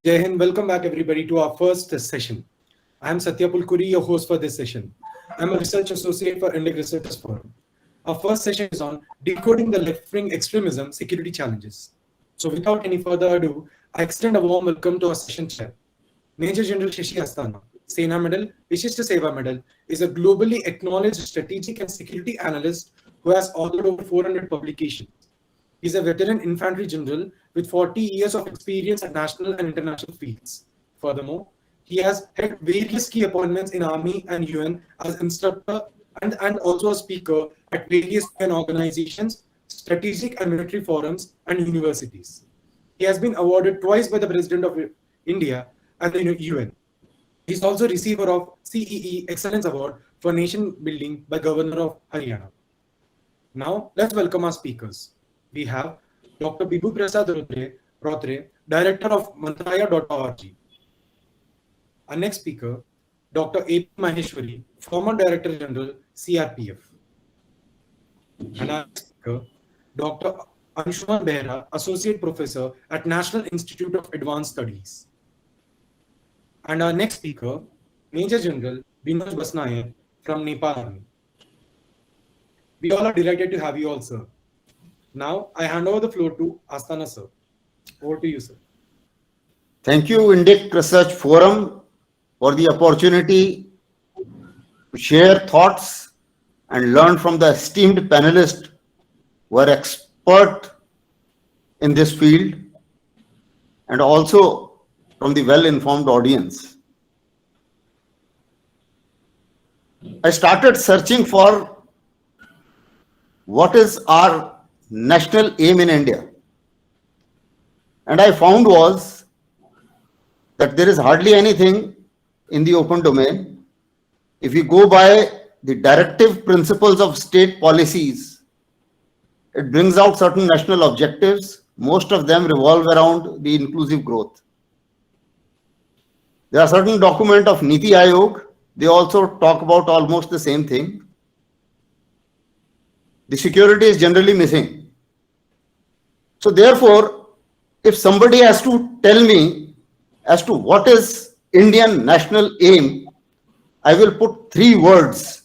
Jai Hind, welcome back everybody to our first session. I am Satya Pulkuri, your host for this session. I am a research associate for Indic Researchers Forum. Our first session is on decoding the left-wing extremism security challenges. So without any further ado, I extend a warm welcome to our session chair. Major General Shashi Asthana, Sena Medal, Vishishta Seva Medal, is a globally acknowledged strategic and security analyst who has authored over 400 publications. He is a veteran infantry general with 40 years of experience at national and international fields. Furthermore, he has held various key appointments in Army and UN as instructor and also a speaker at various UN organizations, strategic and military forums, and universities. He has been awarded twice by the President of India and the UN. He is also receiver of CEE Excellence Award for Nation Building by Governor of Haryana. Now, let's welcome our speakers. We have Dr. Bibhu Prasad Rotre, Director of mantraya.org. Our next speaker, Dr. Ap Maheshwari, former Director General, CRPF. And our next speaker, Dr. Anshuman Bheira, Associate Professor at National Institute of Advanced Studies. And our next speaker, Major General Binoj Basnayak from Nepal Army. We all are delighted to have you all, sir. Now, I hand over the floor to Asthana, sir. Over to you, sir. Thank you, Indic Research Forum, for the opportunity to share thoughts and learn from the esteemed panelists who are expert in this field, and also from the well-informed audience. I started searching for what is our national aim in India. And I found was that there is hardly anything in the open domain. If you go by the directive principles of state policies, it brings out certain national objectives. Most of them revolve around the inclusive growth. There are certain documents of Niti Aayog. They also talk about almost the same thing. The security is generally missing. So therefore, if somebody has to tell me as to what is Indian national aim, I will put three words,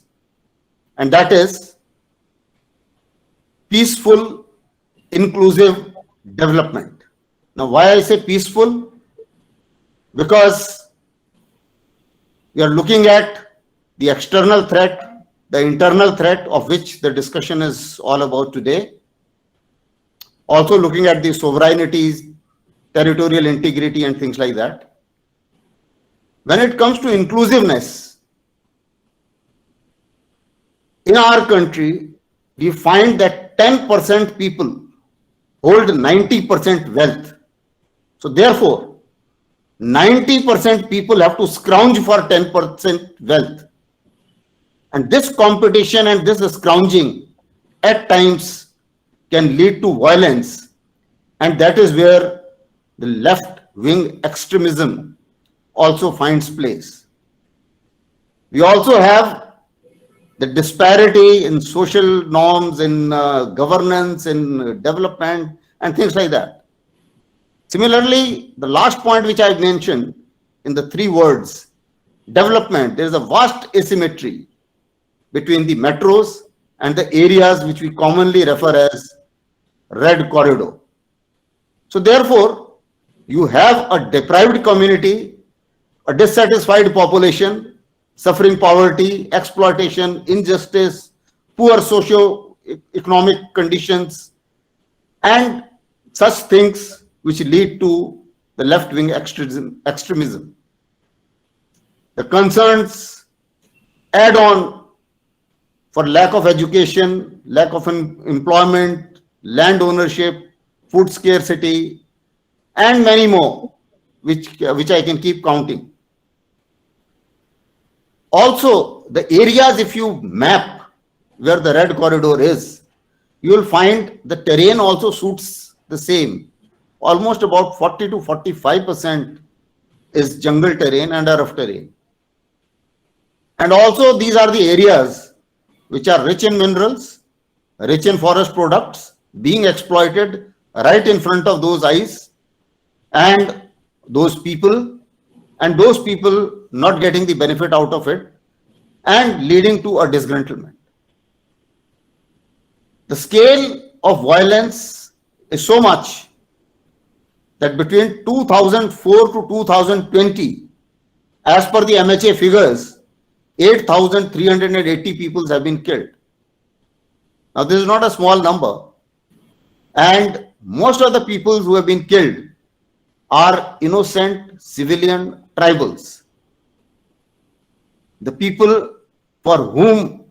and that is peaceful, inclusive development. Now, why I say peaceful? Because we are looking at the external threat, the internal threat of which the discussion is all about today. Also looking at the sovereignties, territorial integrity, and things like that. When it comes to inclusiveness, in our country, we find that 10% people hold 90% wealth. So therefore, 90% people have to scrounge for 10% wealth. And this competition and this scrounging at times can lead to violence, and that is where the left-wing extremism also finds place. We also have the disparity in social norms, in governance, in development, and things like that. Similarly, the last point which I mentioned in the three words, development, there is a vast asymmetry between the metros and the areas which we commonly refer as red corridor. So therefore, you have a deprived community, a dissatisfied population, suffering poverty, exploitation, injustice, poor socio-economic conditions, and such things which lead to the left-wing extremism. The concerns add on for lack of education, lack of employment, land ownership, food scarcity, and many more, which I can keep counting. Also, the areas, if you map where the red corridor is, you will find the terrain also suits the same. Almost about 40 to 45% is jungle terrain and rough terrain. And also these are the areas which are rich in minerals, rich in forest products, being exploited right in front of those eyes, and those people, and those people not getting the benefit out of it and leading to a disgruntlement. The scale of violence is so much that between 2004 to 2020, as per the MHA figures, 8,380 people have been killed. Now, this is not a small number, and most of the people who have been killed are innocent civilian tribals. The people for whom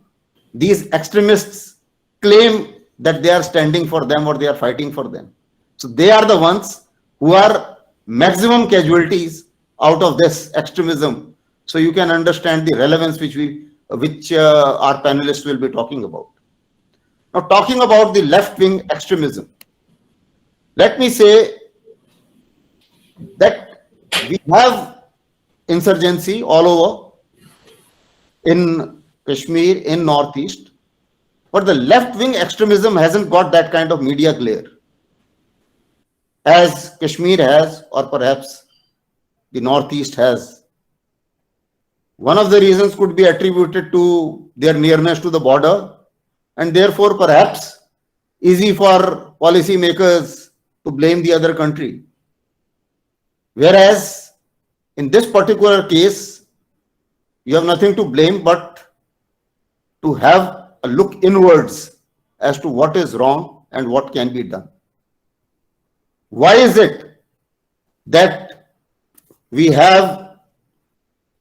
these extremists claim that they are standing for them or they are fighting for them. So they are the ones who are maximum casualties out of this extremism. So you can understand the relevance which our panelists will be talking about. Now, talking about the left-wing extremism, let me say that we have insurgency all over in Kashmir, in Northeast, but the left-wing extremism hasn't got that kind of media glare as Kashmir has, or perhaps the Northeast has. One of the reasons could be attributed to their nearness to the border, and therefore perhaps easy for policymakers to blame the other country. Whereas in this particular case, you have nothing to blame but to have a look inwards as to what is wrong and what can be done. Why is it that we have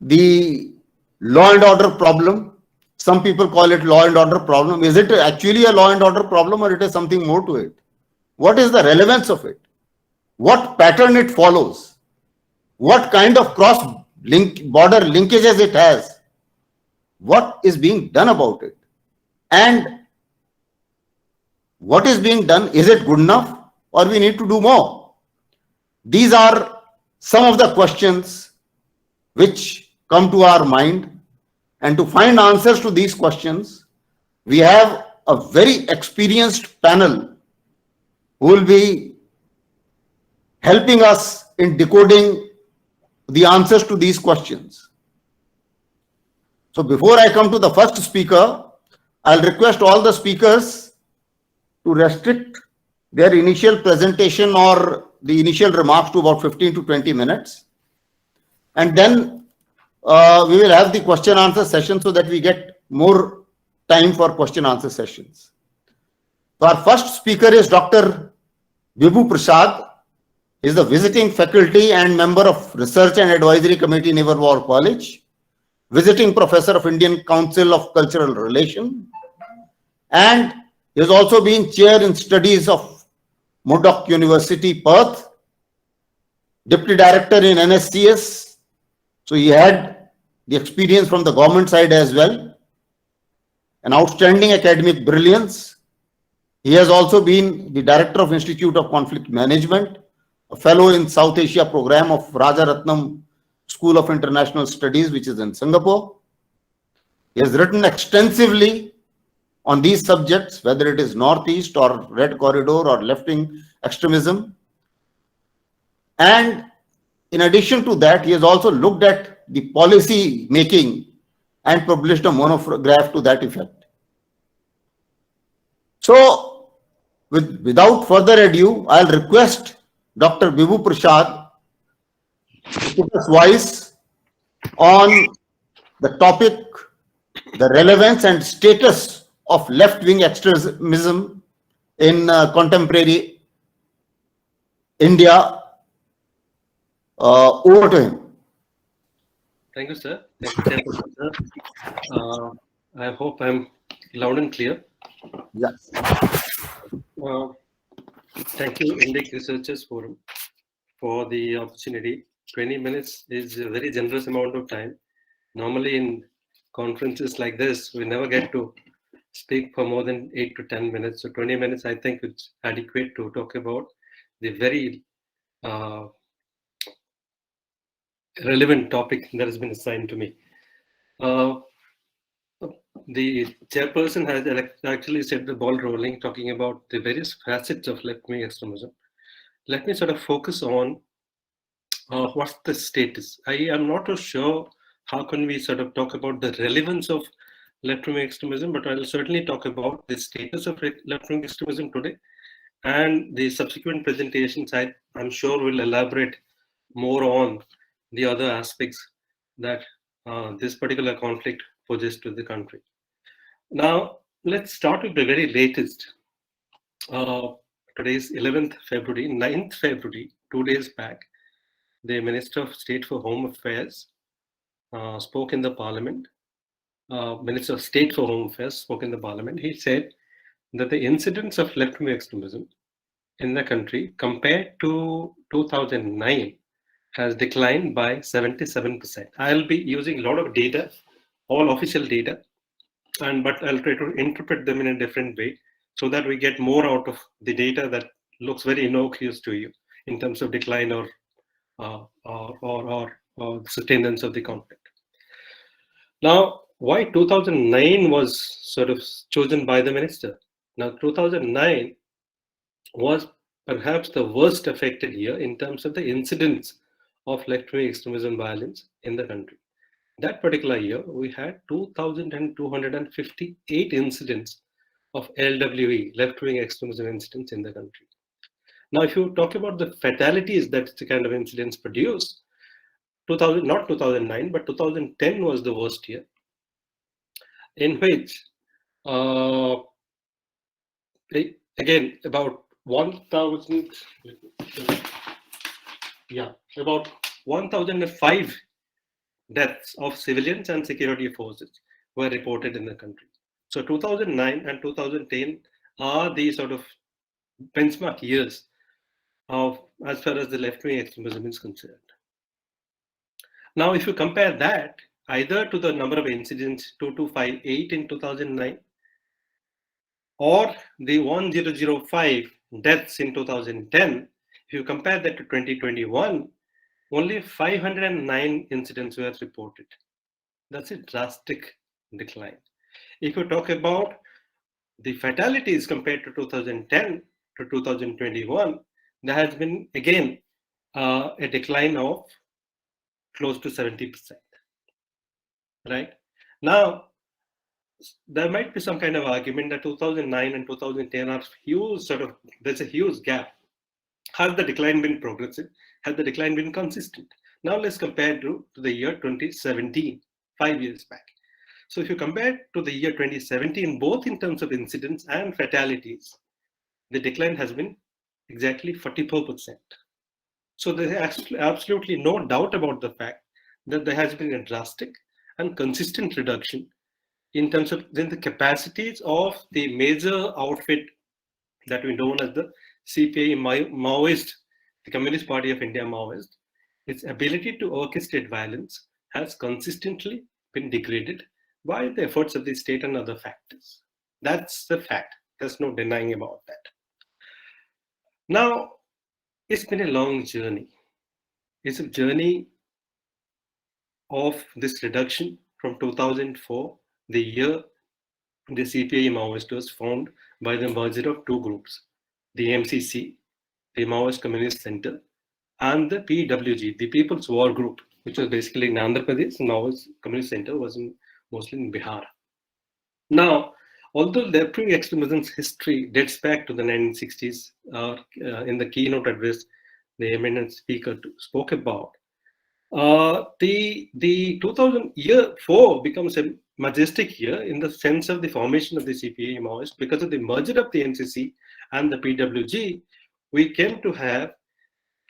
the law and order problem? Some people call it law and order problem. Is it actually a law and order problem, or it is something more to it? What is the relevance of it? What pattern it follows? What kind of border linkages it has? What is being done about it? And what is being done? Is it good enough, or we need to do more? These are some of the questions which come to our mind. And to find answers to these questions, we have a very experienced panel who will be helping us in decoding the answers to these questions. So before I come to the first speaker, I'll request all the speakers to restrict their initial presentation or the initial remarks to about 15 to 20 minutes. And then we will have the question answer session so that we get more time for question answer sessions. So our first speaker is Dr. Vibhu Prasad. He is the visiting faculty and member of Research and Advisory Committee, Naval War College, visiting professor of Indian Council of Cultural Relations, and he has also been chair in studies of Murdoch University, Perth, deputy director in NSCS. So he had the experience from the government side as well, an outstanding academic brilliance. He has also been the director of Institute of Conflict Management, a fellow in South Asia program of Rajaratnam School of International Studies, which is in Singapore. He has written extensively on these subjects, whether it is Northeast or Red Corridor or left-wing extremism. And in addition to that, he has also looked at the policy making and published a monograph to that effect. So, without further ado, I'll request Dr. Vibhu Prasad to put his voice on the topic, the relevance and status of left-wing extremism in contemporary India. Over to him. Thank you, sir. Thank you, Chairperson, sir. I hope I'm loud and clear. Yes. Thank you, Indic Researchers Forum, for the opportunity. 20 minutes is a very generous amount of time. Normally in conferences like this, we never get to speak for more than 8 to 10 minutes. So 20 minutes, I think it's adequate to talk about the very relevant topic that has been assigned to me. The chairperson has actually set the ball rolling, talking about the various facets of left-wing extremism. Let me sort of focus on what's the status? I am not too sure how can we sort of talk about the relevance of left-wing extremism, but I'll certainly talk about the status of left-wing extremism today, and the subsequent presentations I'm sure will elaborate more on the other aspects that this particular conflict poses to the country. Now, let's start with the very latest. Today is 11th February, 9th February, 2 days back, the Minister of State for Home Affairs spoke in the Parliament. Minister of State for Home Affairs spoke in the Parliament. He said that the incidence of left-wing extremism in the country compared to 2009 has declined by 77%. I'll be using a lot of data, all official data, but I'll try to interpret them in a different way so that we get more out of the data that looks very innocuous to you in terms of decline or sustenance of the conflict. Now, why 2009 was sort of chosen by the minister? Now, 2009 was perhaps the worst affected year in terms of the incidence of left-wing extremism violence in the country. That particular year, we had 2,258 incidents of LWE, left-wing extremism incidents in the country. Now, if you talk about the fatalities that the kind of incidents produced, not 2009, but 2010 was the worst year, in which, again, about 1,005 deaths of civilians and security forces were reported in the country. So 2009 and 2010 are the sort of benchmark years of as far as the left-wing extremism is concerned. Now, if you compare that either to the number of incidents 2258 in 2009 or the 1005 deaths in 2010, if you compare that to 2021, only 509 incidents were reported. That's a drastic decline. If you talk about the fatalities compared to 2010 to 2021, there has been again a decline of close to 70%. Right? Now, there might be some kind of argument that 2009 and 2010 are huge, there's a huge gap. Has the decline been progressive? Has the decline been consistent? Now let's compare to the year 2017, 5 years back. So if you compare to the year 2017, both in terms of incidents and fatalities, the decline has been exactly 44%. So there's absolutely no doubt about the fact that there has been a drastic and consistent reduction in terms of the capacities of the major outfit that we know as the CPI Maoist, the Communist Party of India Maoist. Its ability to orchestrate violence has consistently been degraded by the efforts of the state and other factors. That's the fact. There's no denying about that. Now, it's been a long journey. It's a journey of this reduction from 2004, the year the CPI Maoist was formed by the merger of two groups, the MCC, the Maoist Communist Center, and the PWG, the People's War Group, which was basically in Andhra Pradesh. Maoist Communist Center was mostly in Bihar. Now, although left-wing extremism's history dates back to the 1960s, in the keynote address the eminent speaker spoke about, the 2004 becomes a majestic year in the sense of the formation of the CPI Maoist. Because of the merger of the MCC and the PWG, we came to have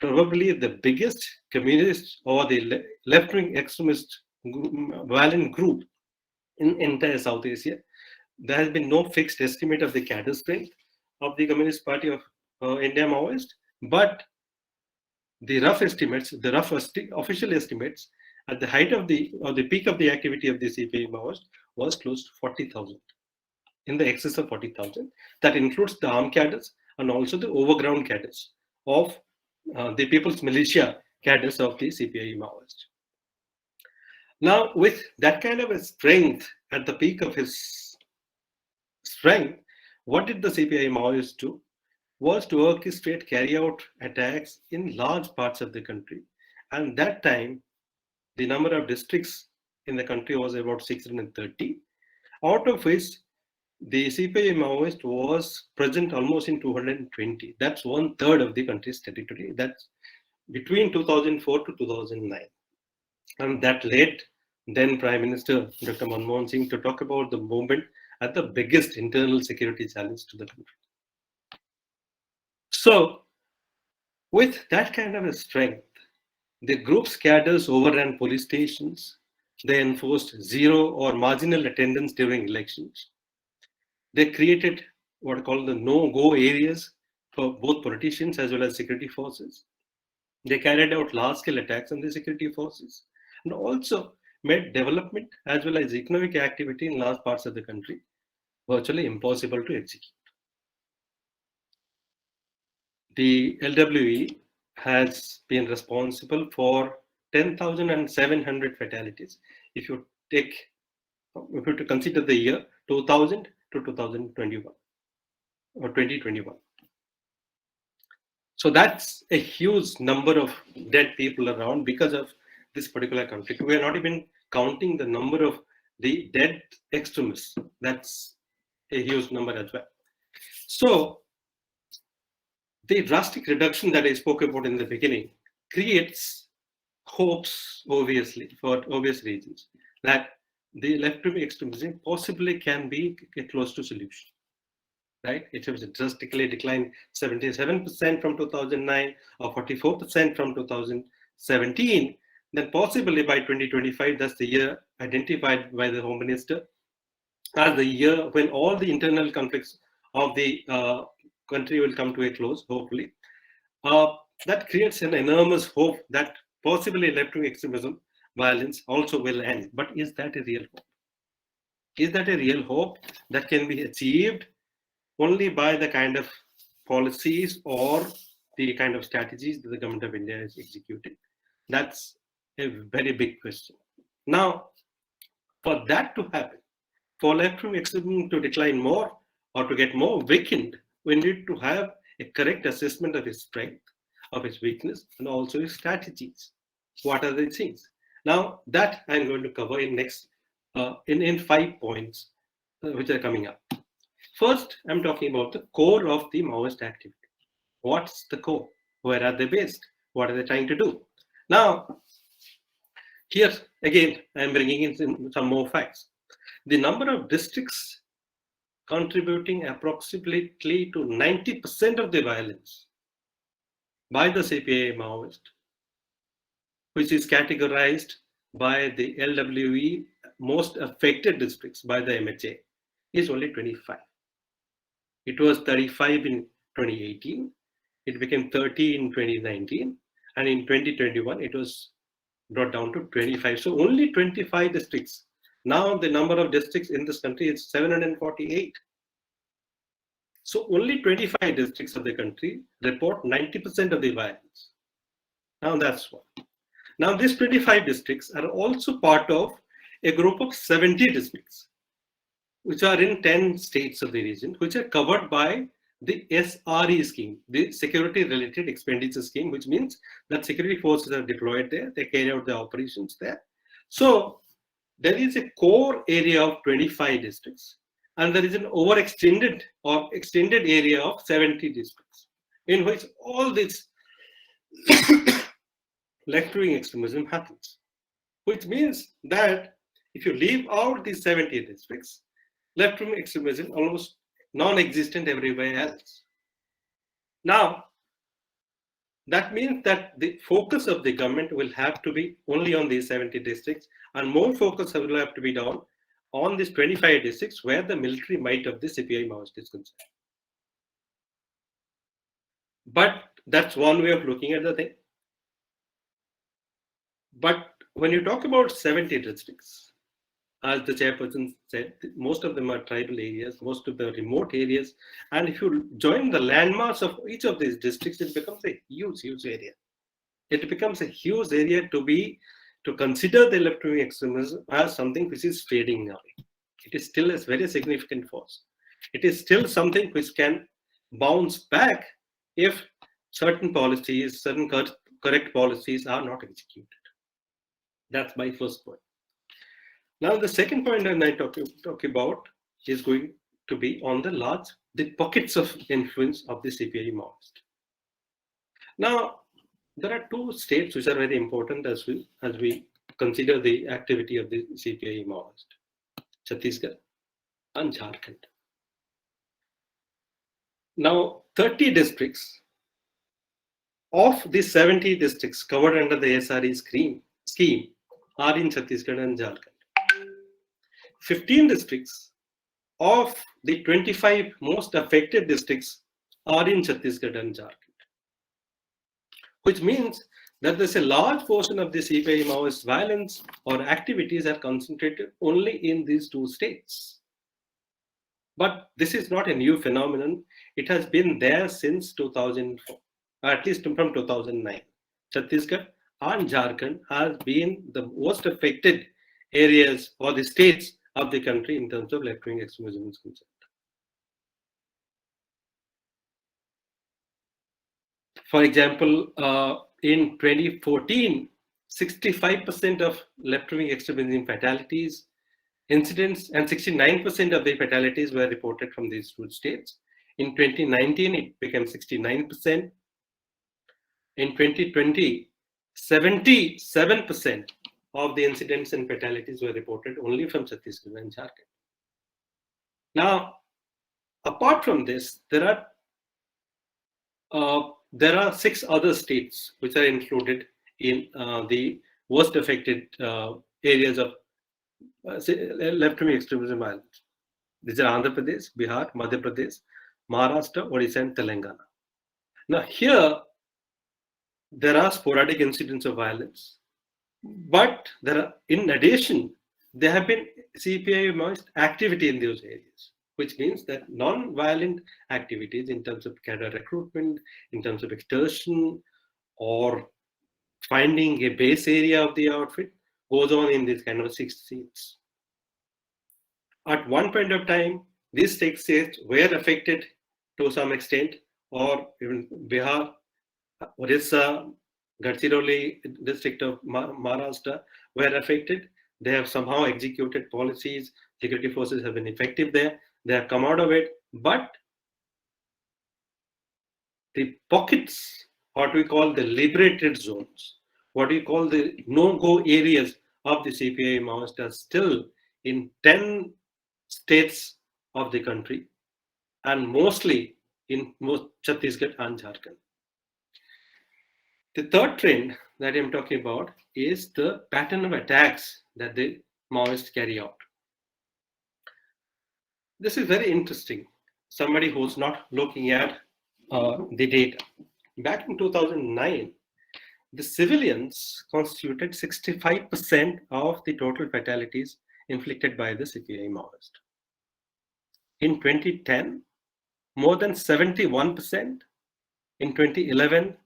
probably the biggest communist or the left-wing extremist violent group in entire South Asia. There has been no fixed estimate of the cadre strength of the Communist Party of India Maoist, but the rough estimates, official estimates, at the height of the peak of the activity of the CPI Maoist was close to 40,000, in the excess of 40,000. That includes the armed cadres and also the overground cadres of the People's Militia cadres of the CPI Maoist. Now, with that kind of a strength at the peak of his strength, what did the CPI Maoist do? Was to orchestrate, carry out attacks in large parts of the country And that time, the number of districts in the country was about 630, out of which the CPI Maoist was present almost in 220. That's 1/3 of the country's territory. That's between 2004 to 2009. And that led then Prime Minister Dr. Manmohan Singh to talk about the movement as the biggest internal security challenge to the country. So, with that kind of a strength, the group's cadres overran police stations. They enforced zero or marginal attendance during elections. They created what are called the no-go areas for both politicians as well as security forces. They carried out large-scale attacks on the security forces and also made development as well as economic activity in large parts of the country virtually impossible to execute. The LWE has been responsible for 10,700 fatalities. If you to consider the year 2000 to 2021 or 2021. So that's a huge number of dead people around because of this particular conflict. We are not even counting the number of the dead extremists. That's a huge number as well. So the drastic reduction that I spoke about in the beginning creates hopes, obviously, for obvious reasons, that the left-wing extremism possibly can be close to solution. Right? It has drastically declined 77% from 2009 or 44% from 2017. Then possibly by 2025, that's the year identified by the Home Minister as the year when all the internal conflicts of the country will come to a close, hopefully. That creates an enormous hope that possibly left-wing extremism violence also will end. But is that a real hope? Is that a real hope that can be achieved only by the kind of policies or the kind of strategies that the government of India is executing? That's a very big question. Now, for that to happen, for left-wing extremism to decline more or to get more weakened, we need to have a correct assessment of its strength, of its weakness, and also its strategies. What are the things? Now, that I'm going to cover in next in 5 points which are coming up. First, I'm talking about the core of the Maoist activity. What's the core? Where are they based? What are they trying to do? Now, here again, I'm bringing in some more facts. The number of districts contributing approximately to 90% of the violence by the CPI Maoist, which is categorized by the LWE most affected districts by the MHA, is only 25. It was 35 in 2018, it became 30 in 2019, and in 2021 it was brought down to 25. So only 25 districts. Now the number of districts in this country is 748. So only 25 districts of the country report 90% of the violence. Now that's one. Now these 25 districts are also part of a group of 70 districts, which are in 10 states of the region, which are covered by the SRE scheme, the Security Related Expenditure Scheme, which means that security forces are deployed there, they carry out the operations there. So there is a core area of 25 districts, and there is an overextended or extended area of 70 districts, in which all this left-wing extremism happens, which means that if you leave out these 70 districts, left-wing extremism almost non-existent everywhere else. Now, that means that the focus of the government will have to be only on these 70 districts, and more focus will have to be done on these 25 districts where the military might of the CPI Maoist is concerned. But that's one way of looking at the thing. But when you talk about 70 districts, as the chairperson said, most of them are tribal areas, most of the remote areas. And if you join the landmass of each of these districts, it becomes a huge, huge area. It becomes a huge area to consider the left-wing extremism as something which is fading away. It is still a very significant force. It is still something which can bounce back if certain policies, certain correct policies are not executed. That's my first point. Now, the second point that I talk about is going to be on the pockets of influence of the CPI Maoist. Now, there are two states which are very important as we consider the activity of the CPI Maoist: Chhattisgarh and Jharkhand. Now, 30 districts of the 70 districts covered under the SRE scheme are in Chhattisgarh and Jharkhand. 15 districts of the 25 most affected districts are in Chhattisgarh and Jharkhand, which means that there's a large portion of the CPI Maoist violence or activities are concentrated only in these two states. But this is not a new phenomenon. It has been there since 2004, at least from 2009. Chhattisgarh and Jharkhand has been the most affected areas or the states of the country in terms of left-wing extremism is concerned. For example, in 2014, 65% of left-wing extremism fatalities, incidents, and 69% of the fatalities were reported from these two states. In 2019, it became 69%. In 2020, 77% of the incidents and fatalities were reported only from Chhattisgarh and Jharkhand. Now, apart from this, there are 6 other states which are included in the worst affected areas of left-wing extremism violence. These are Andhra Pradesh, Bihar, Madhya Pradesh, Maharashtra, Odisha, and Telangana. Now, here there are sporadic incidents of violence, but in addition, there have been CPI Maoist activity in those areas, which means that non-violent activities in terms of cadre recruitment, in terms of extortion, or finding a base area of the outfit goes on in these kind of 6 states. At one point of time, these 6 states were affected to some extent, or even Bihar, Orissa, Gadchiroli district of Maharashtra were affected. They have somehow executed policies. Security forces have been effective there. They have come out of it. But the pockets, what we call the liberated zones, what we call the no-go areas of the CPI Maoist are still in 10 states of the country, and mostly in Chhattisgarh and Jharkhand. The third trend that I'm talking about is the pattern of attacks that the Maoists carry out. This is very interesting. Somebody who's not looking at the data. Back in 2009, the civilians constituted 65% of the total fatalities inflicted by the CPI Maoist. In 2010, more than 71%. In 2011,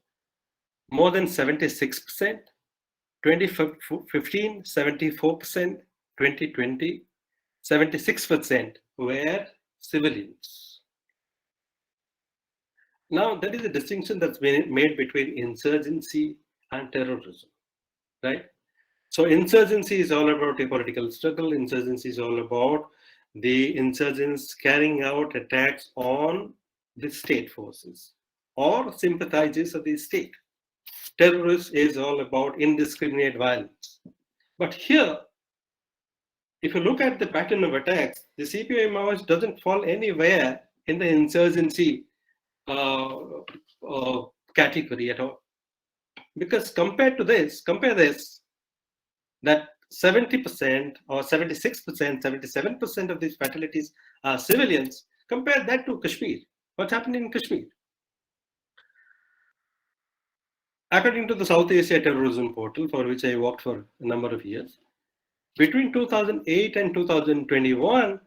more than 76%. 2015, 74%. 2020, 76% were civilians. Now, that is a distinction that's been made between insurgency and terrorism, right? So insurgency is all about a political struggle. Insurgency is all about the insurgents carrying out attacks on the state forces or sympathizers of the state. Terrorist is all about indiscriminate violence. But here, if you look at the pattern of attacks, the CPI Maoist doesn't fall anywhere in the insurgency category at all. Because compare this, that 70% or 76%, 77% of these fatalities are civilians. Compare that to Kashmir. What's happening in Kashmir? According to the South Asia Terrorism Portal, for which I worked for a number of years, between 2008 and 2021,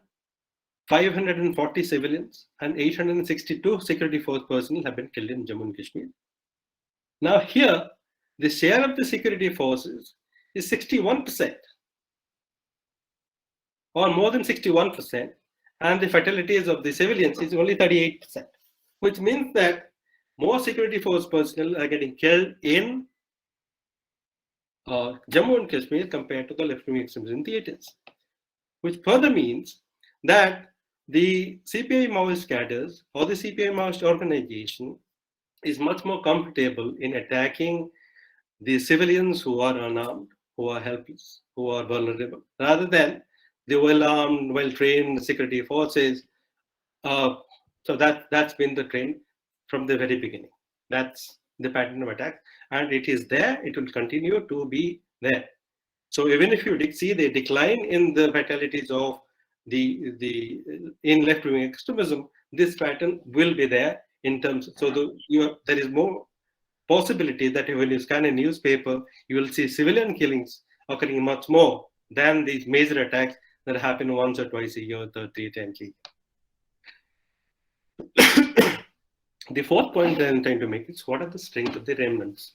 540 civilians and 862 security force personnel have been killed in Jammu and Kashmir. Now here, the share of the security forces is 61%, or more than 61%, and the fatalities of the civilians is only 38%, which means that more security force personnel are getting killed in Jammu and Kashmir compared to the left-wing extremism in the 80s, which further means that the CPI Maoist cadres or the CPI Maoist organization is much more comfortable in attacking the civilians who are unarmed, who are helpless, who are vulnerable, rather than the well-armed, well-trained security forces. So that's been the trend from the very beginning. That's the pattern of attack, and it is there. It will continue to be there. So even if you see the decline in the fatalities of in left-wing extremism, this pattern will be there in terms. So there is more possibility that when you scan a newspaper, you will see civilian killings occurring much more than these major attacks that happen once or twice a year, 3 times a year. The fourth point that I'm trying to make is what are the strengths of the remnants?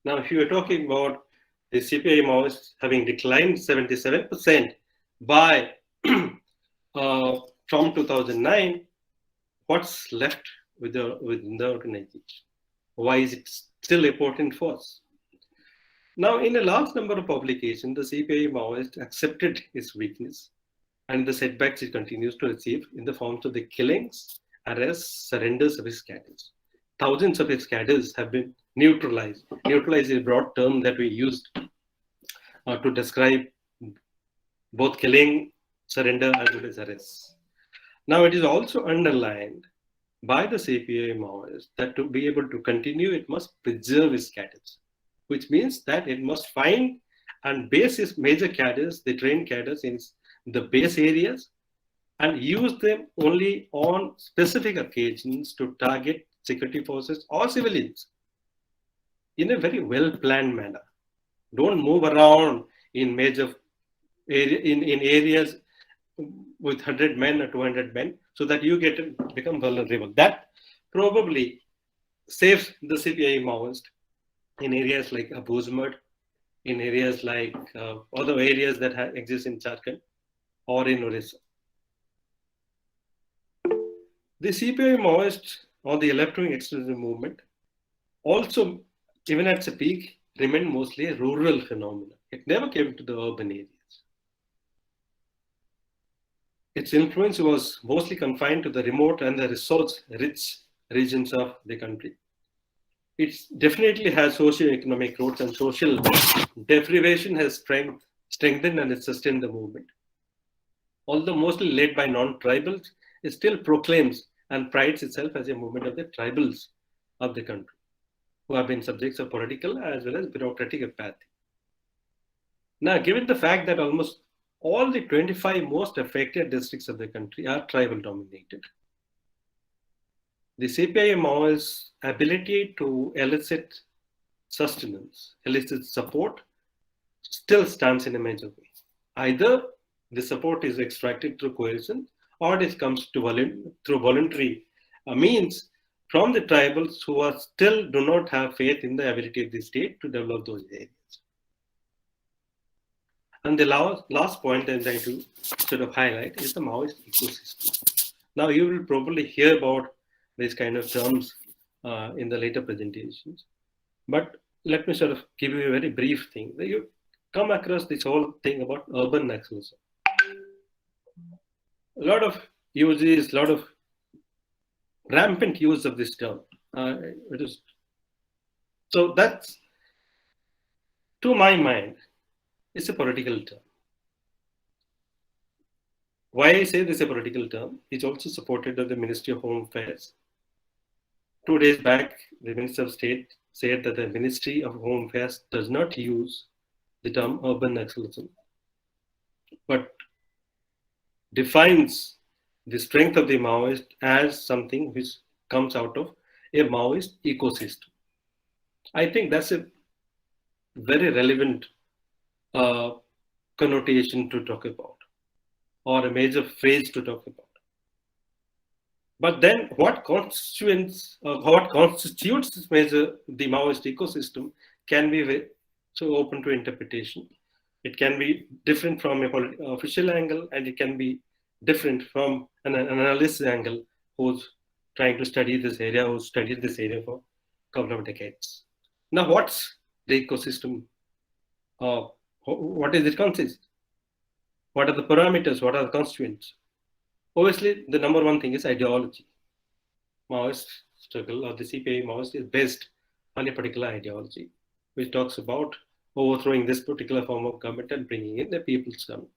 Now, if you are talking about the CPI Maoists having declined 77% by from 2009, what's left within the organization? Why is it still a potent force? Now, in a large number of publications, the CPI Maoist accepted its weakness and the setbacks it continues to receive in the forms of the killings, arrests, surrenders of its cadres. Thousands of its cadres have been neutralized. Neutralized is a broad term that we used to describe both killing, surrender, as well as arrests. Now, it is also underlined by the CPI Maoists that to be able to continue, it must preserve its cadres, which means that it must find and base its major cadres, the trained cadres in the base areas, and use them only on specific occasions to target security forces or civilians in a very well-planned manner. Don't move around in major in areas with 100 men or 200 men so that you become vulnerable. That probably saves the CPI Maoist in areas like Abuzmad, in areas like other areas that exist in Jharkhand or in Orissa. The CPI Maoist or the left-wing extremism movement also, even at its peak, remained mostly a rural phenomenon. It never came to the urban areas. Its influence was mostly confined to the remote and the resource-rich regions of the country. It definitely has socio-economic roots, and social deprivation has strengthened and sustained the movement. Although mostly led by non-tribals, it still proclaims and prides itself as a movement of the tribals of the country, who have been subjects of political as well as bureaucratic apathy. Now, given the fact that almost all the 25 most affected districts of the country are tribal dominated, the CPI Maoist ability to elicit sustenance, elicit support, still stands in a major way. Either the support is extracted through coercion or it comes through voluntary means from the tribals who are still do not have faith in the ability of the state to develop those areas. And the last point I'm trying to sort of highlight is the Maoist ecosystem. Now, you will probably hear about these kind of terms in the later presentations, but let me sort of give you a very brief thing. You come across this whole thing about urban nationalism. A lot of uses, a lot of rampant use of this term. So that's, to my mind, it's a political term. Why I say this is a political term is also supported by the Ministry of Home Affairs. 2 days back, the Minister of State said that the Ministry of Home Affairs does not use the term urban nationalism, but defines the strength of the Maoist as something which comes out of a Maoist ecosystem. I think that's a very relevant connotation to talk about, or a major phrase to talk about. But then what constitutes this the Maoist ecosystem can be so open to interpretation. It can be different from an official angle, and it can be different from an analyst angle who's trying to study this area, who's studied this area for a couple of decades. Now, what's the ecosystem, what is it consist? What are the parameters? What are the constituents? Obviously, the number one thing is ideology. Maoist struggle, or the CPI Maoist, is based on a particular ideology, which talks about overthrowing this particular form of government and bringing in the people's government.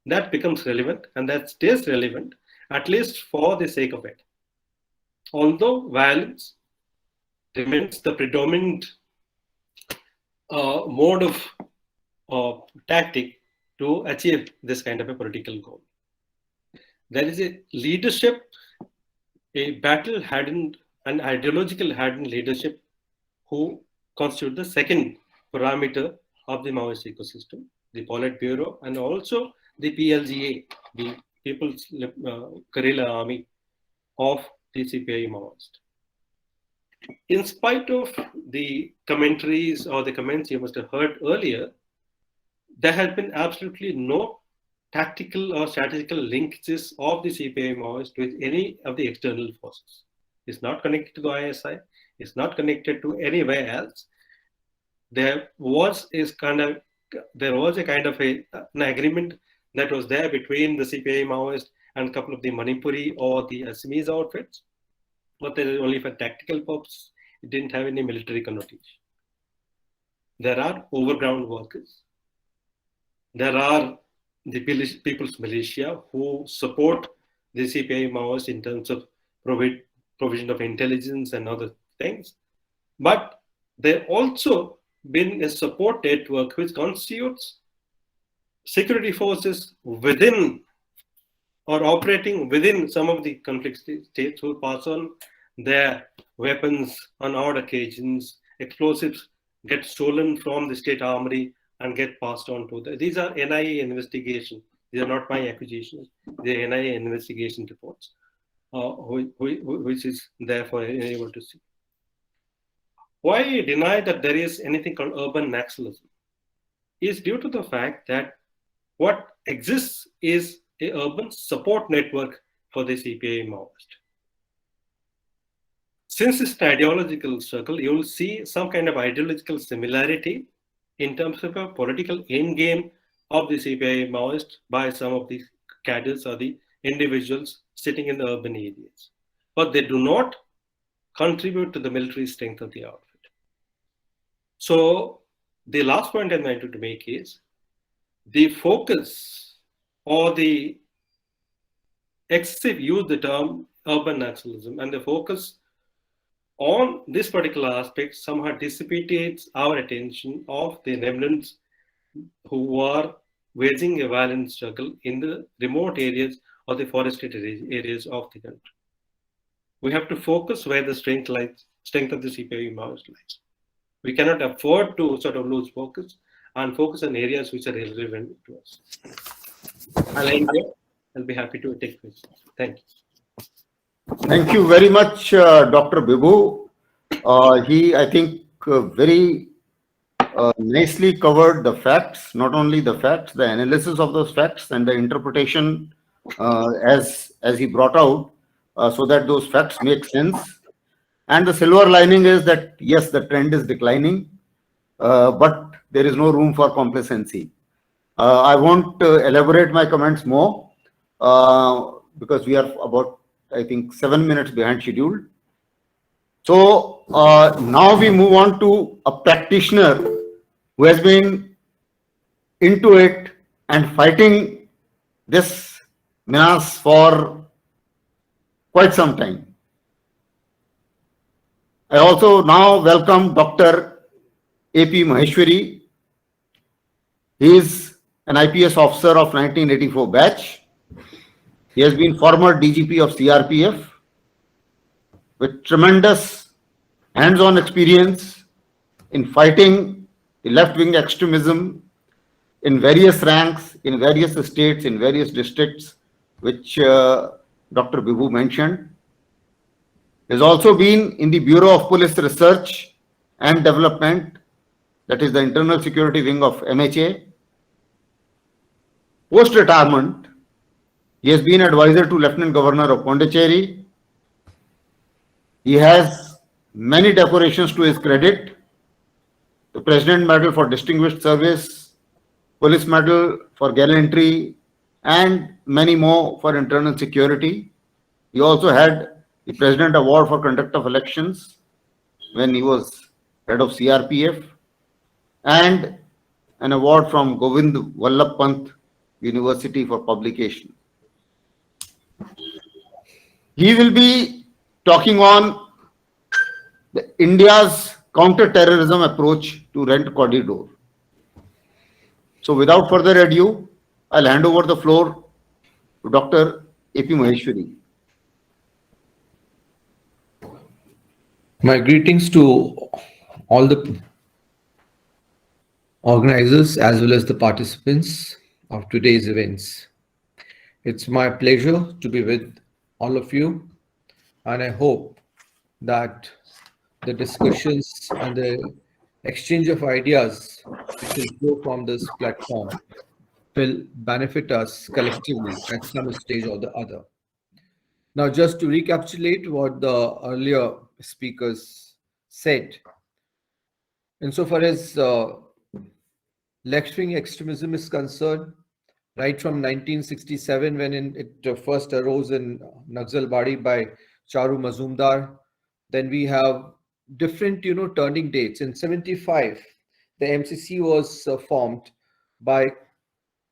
That becomes relevant, and that stays relevant, at least for the sake of it. Although violence remains the predominant mode of tactic to achieve this kind of a political goal. There is a leadership, a battle-hardened and ideological hardened leadership who constitute the second parameter of the Maoist ecosystem, the Politburo, and also the PLGA, the People's Guerrilla Army of the CPI Maoist. In spite of the commentaries or the comments you must have heard earlier, there has been absolutely no tactical or strategical linkages of the CPI Maoist with any of the external forces. It's not connected to the ISI. It's not connected to anywhere else. There was a kind of an agreement that was there between the CPI Maoist and a couple of the Manipuri or the Assamese outfits, but they were only for tactical purposes. It didn't have any military connotation. There are overground workers. There are the people's militia who support the CPI Maoist in terms of provision of intelligence and other things. But there also been a support network which constitutes security forces within or operating within some of the conflict states who pass on their weapons on odd occasions. Explosives get stolen from the state armory and get passed on to these are NIA investigation. These are not my accusations. They are NIA investigation reports, which is there for anyone to see. Why I deny that there is anything called urban nationalism is due to the fact that what exists is an urban support network for the CPI Maoist. Since it's an ideological circle, you will see some kind of ideological similarity in terms of a political endgame of the CPI Maoist by some of the cadres or the individuals sitting in the urban areas. But they do not contribute to the military strength of the outfit. So the last point I'm going to make is the focus or the excessive use of the term urban nationalism and the focus on this particular aspect somehow dissipates our attention of the remnants who are waging a violent struggle in the remote areas or the forested areas of the country. We have to focus where the strength of the CPI Maoist lies. We cannot afford to sort of lose focus and focus on areas which are relevant to us. I'll be happy to take questions. Thank you. Thank you very much, Dr. Bibu. He, I think, very nicely covered the facts, not only the facts, the analysis of those facts and the interpretation as he brought out, so that those facts make sense. And the silver lining is that, yes, the trend is declining, but there is no room for complacency. I won't elaborate my comments more because we are about, I think, 7 minutes behind schedule. So now we move on to a practitioner who has been into it and fighting this menace for quite some time. I also now welcome Dr. Ap Maheshwari. He is an IPS officer of 1984 batch. He has been former DGP of CRPF with tremendous hands-on experience in fighting the left-wing extremism in various ranks, in various states, in various districts, which Dr. Bibu mentioned. He has also been in the Bureau of Police Research and Development, that is the internal security wing of MHA. Post-retirement, he has been advisor to Lieutenant Governor of Pondicherry. He has many decorations to his credit. the President Medal for Distinguished Service, Police Medal for Gallantry, and many more for internal security. He also had the President Award for Conduct of Elections when he was head of CRPF, and an award from Govind Vallabh Pant University for publication. He will be talking on India's counter-terrorism approach to rent corridor. So without further ado, I'll hand over the floor to Dr. Ap Maheshwari. My greetings to all the organizers as well as the participants of today's events. It's my pleasure to be with all of you, and I hope that the discussions and the exchange of ideas which will flow from this platform will benefit us collectively at some stage or the other. Now, just to recapitulate what the earlier speakers said, insofar as left-wing extremism is concerned, right from 1967 when it first arose in Naxalbari by Charu Mazumdar, then we have different, turning dates. In 75, the MCC was formed by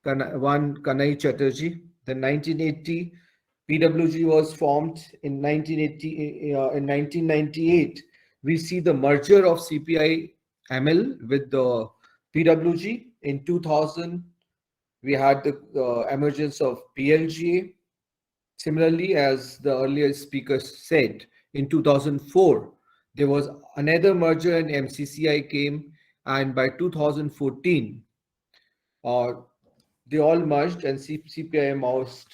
one Kanai Chatterjee. Then 1980, PWG was formed. In 1998, we see the merger of CPI-ML with the PWG. In 2000, we had the emergence of PLGA. Similarly, as the earlier speaker said, in 2004, there was another merger and MCCI came, and by 2014, they all merged and CPI Maoist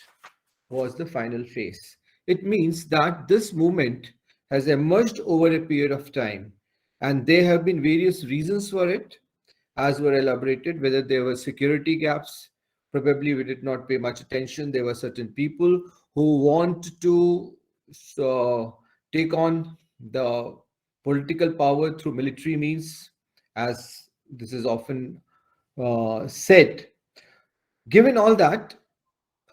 was the final phase. It means that this movement has emerged over a period of time, and there have been various reasons for it, as were elaborated, whether there were security gaps. Probably we did not pay much attention. There were certain people who want to take on the political power through military means, as this is often said. Given all that,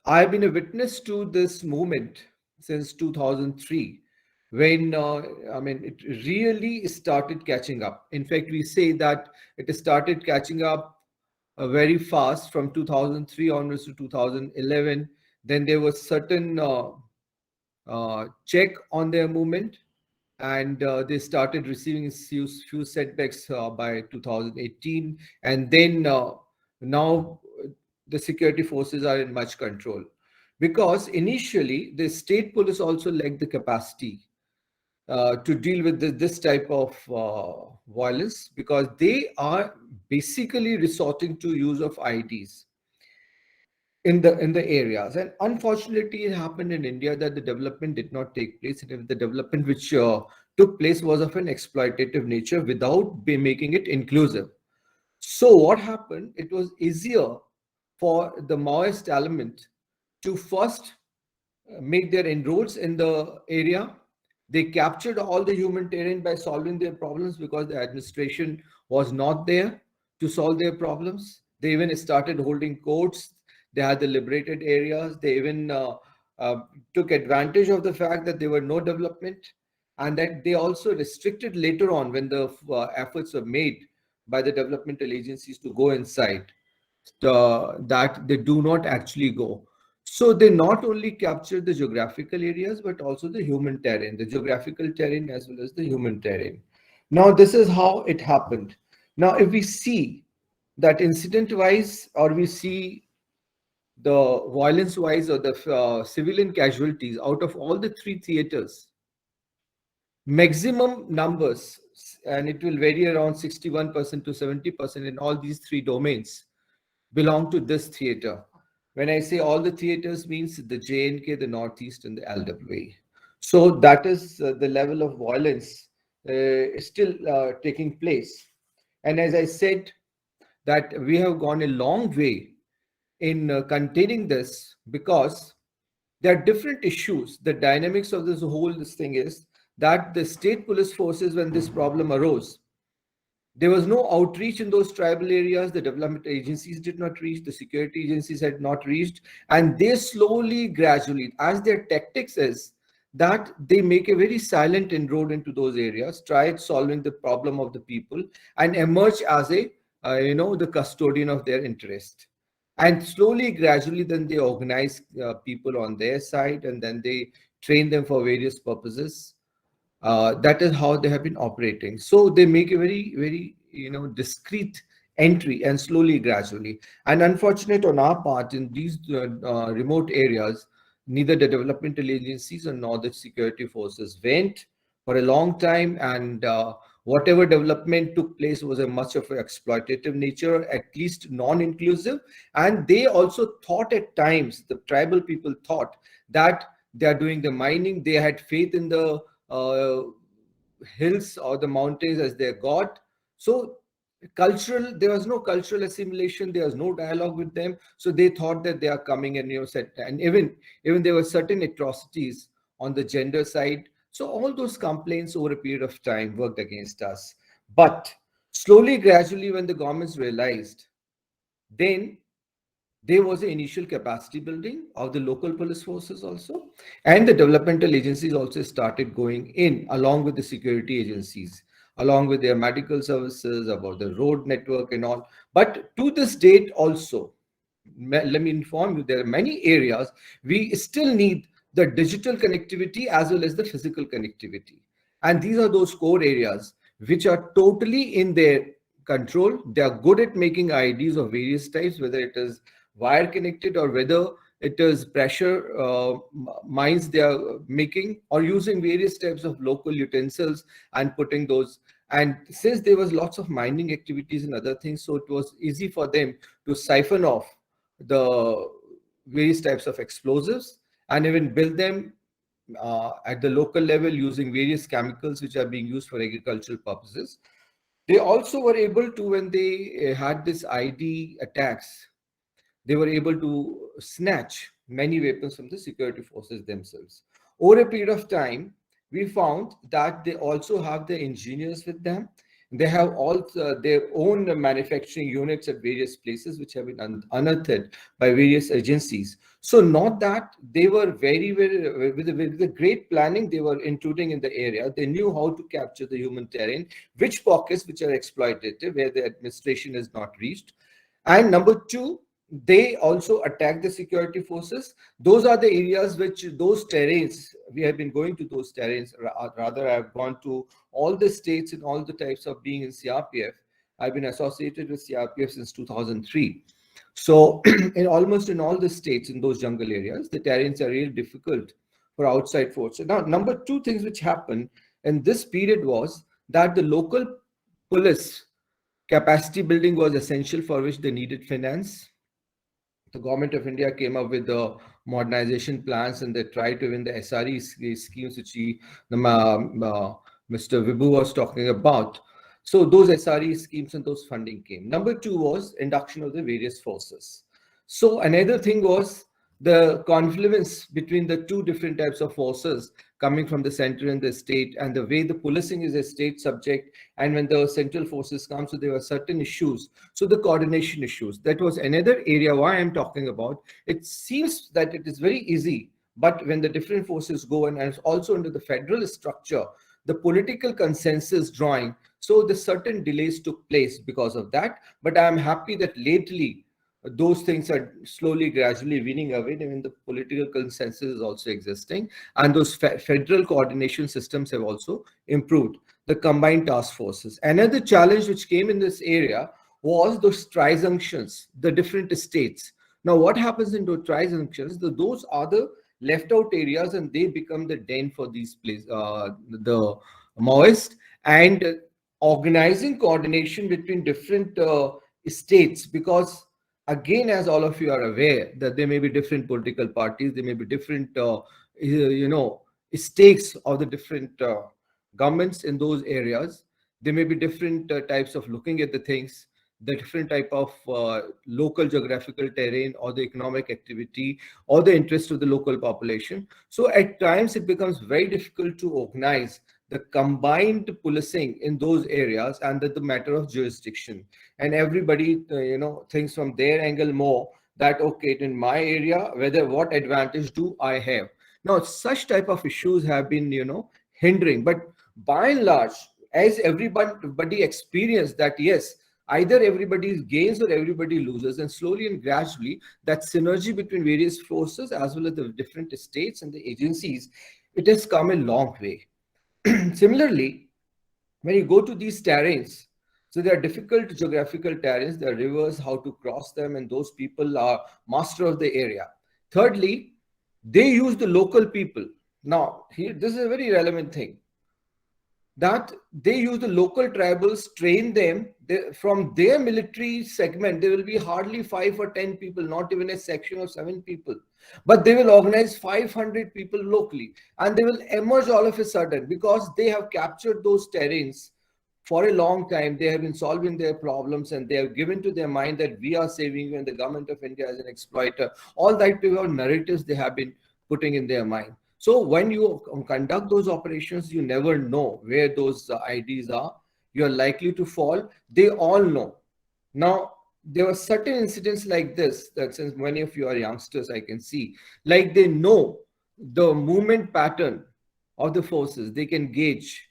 I've been a witness to this movement since 2003, when it really started catching up. In fact, we say that it started catching up very fast from 2003 onwards to 2011. Then there was certain check on their movement, and they started receiving a few setbacks by 2018, and then now the security forces are in much control, because initially the state police also lacked the capacity to deal with this type of violence, because they are basically resorting to use of IDs in the areas. And unfortunately, it happened in India that the development did not take place, and the development which took place was of an exploitative nature without making it inclusive. So what happened? It was easier for the Maoist element to first make their inroads in the area. They captured all the human terrain by solving their problems, because the administration was not there to solve their problems. They even started holding courts. They had the liberated areas. They even took advantage of the fact that there were no development, and that they also restricted later on, when the efforts were made by the developmental agencies to go inside, that they do not actually go. So they not only capture the geographical areas, but also the human terrain, the geographical terrain as well as the human terrain. Now, this is how it happened. Now, if we see that incident-wise, or we see the violence-wise, or the civilian casualties out of all the three theaters, maximum numbers, and it will vary around 61% to 70% in all these three domains, belong to this theater. When I say all the theaters, means the JNK, the Northeast, and the LWA. So that is the level of violence still taking place. And as I said, that we have gone a long way in containing this, because there are different issues. The dynamics of this thing is that the state police forces, when this problem arose, There was no outreach in those tribal areas. The development agencies did not reach, the security agencies had not reached, and they slowly, gradually, as their tactics is, that they make a very silent inroad into those areas, try solving the problem of the people, and emerge as a, the custodian of their interest. And slowly, gradually, then they organize people on their side, and then they train them for various purposes. That is how they have been operating. So they make a very, very, discreet entry, and slowly, gradually. And unfortunate on our part, in these remote areas, neither the developmental agencies nor the security forces went for a long time, and whatever development took place was a much of an exploitative nature, at least non-inclusive. And they also thought at times, the tribal people thought that they are doing the mining. They had faith in the hills or the mountains as their god. So there was no cultural assimilation, there was no dialogue with them. So they thought that they are coming, and said, and even there were certain atrocities on the gender side. So all those complaints over a period of time worked against us. But slowly, gradually, when the governments realized, then there was an initial capacity building of the local police forces also, and the developmental agencies also started going in along with the security agencies, along with their medical services, about the road network and all. But to this date also, let me inform you, there are many areas we still need the digital connectivity as well as the physical connectivity. And these are those core areas which are totally in their control. They are good at making IDs of various types, whether it is wire connected or whether it is pressure mines they are making, or using various types of local utensils and putting those. And since there was lots of mining activities and other things, so it was easy for them to siphon off the various types of explosives and even build them at the local level using various chemicals which are being used for agricultural purposes. They also were able to, when they had this ID attacks, they were able to snatch many weapons from the security forces themselves. Over a period of time, we found that they also have the engineers with them. They have all their own manufacturing units at various places, which have been unearthed by various agencies. So not that they were very, very, with the great planning, they were intruding in the area. They knew how to capture the human terrain, which pockets which are exploitative, where the administration is not reached. And number two, they also attack the security forces. Those are the areas which, those terrains, we have been going to those terrains. Rather, I've gone to all the states and all the types of being in CRPF. I've been associated with CRPF since 2003. So almost in all the states in those jungle areas, the terrains are really difficult for outside forces. Now, number two things which happened in this period was that the local police capacity building was essential, for which they needed finance. The government of India came up with the modernization plans, and they tried to win the SRE schemes, which Mr. Vibhu was talking about. So those SRE schemes and those funding came. Number two was induction of the various forces. So another thing was the confluence between the two different types of forces coming from the center and the state, and the way the policing is a state subject, and when the central forces come, so there were certain issues. So the coordination issues, that was another area why I'm talking about. It seems that it is very easy, but when the different forces go, and it's also under the federal structure, the political consensus drawing, so the certain delays took place because of that. But I'm happy that lately those things are slowly, gradually winning away. I mean, the political consensus is also existing, and those federal coordination systems have also improved. The combined task forces. Another challenge which came in this area was those trijunctions, the different states. Now, what happens in those trijunctions? Those are the left out areas, and they become the den for these places, the Maoist, and organizing coordination between different states, because again, as all of you are aware, that there may be different political parties, there may be different, stakes of the different governments in those areas. There may be different types of looking at the things, the different type of local geographical terrain, or the economic activity, or the interest of the local population. So at times it becomes very difficult to organize the combined policing in those areas and the matter of jurisdiction. And everybody, thinks from their angle more that, okay, in my area, what advantage do I have? Now, such type of issues have been, hindering. But by and large, as everybody experienced that, yes, either everybody gains or everybody loses, and slowly and gradually that synergy between various forces as well as the different states and the agencies, it has come a long way. Similarly, when you go to these terrains, so there are difficult geographical terrains, there are rivers, how to cross them, and those people are master of the area. Thirdly, they use the local people. Now, here, this is a very relevant thing, that they use the local tribals, train them. From their military segment, there will be hardly 5 or 10 people, not even a section of 7 people. But they will organize 500 people locally, and they will emerge all of a sudden because they have captured those terrains for a long time. They have been solving their problems, and they have given to their mind that we are saving you and the government of India as an exploiter. All that narratives they have been putting in their mind. So when you conduct those operations, you never know where those IDs are. You're likely to fall. They all know. Now, there were certain incidents like this that, since many of you are youngsters, I can see, like they know the movement pattern of the forces. They can gauge,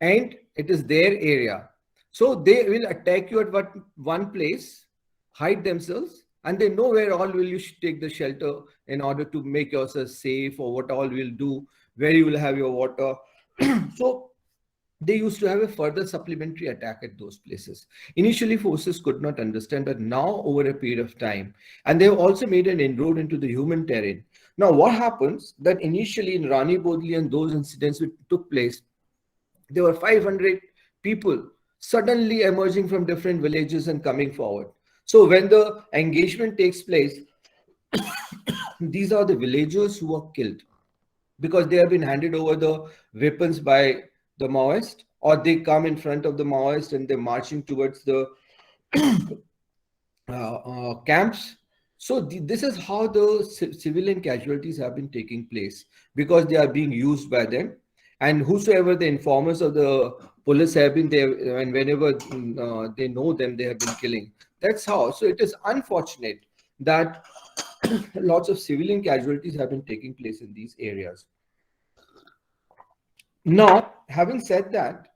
and it is their area. So they will attack you at one place, hide themselves, and they know where all will you take the shelter in order to make yourself safe, or what all will do, where you will have your water. So they used to have a further supplementary attack at those places. Initially, forces could not understand, but now over a period of time, and they have also made an inroad into the human terrain. Now, what happens that initially in Rani Bodli and those incidents which took place, there were 500 people suddenly emerging from different villages and coming forward. So when the engagement takes place, these are the villagers who are killed because they have been handed over the weapons by the Maoist, or they come in front of the Maoist and they're marching towards the camps. So this is how the civilian casualties have been taking place, because they are being used by them. And whosoever the informers of the police have been there, and whenever they know them, they have been killing. That's how. So it is unfortunate that lots of civilian casualties have been taking place in these areas. Now, having said that,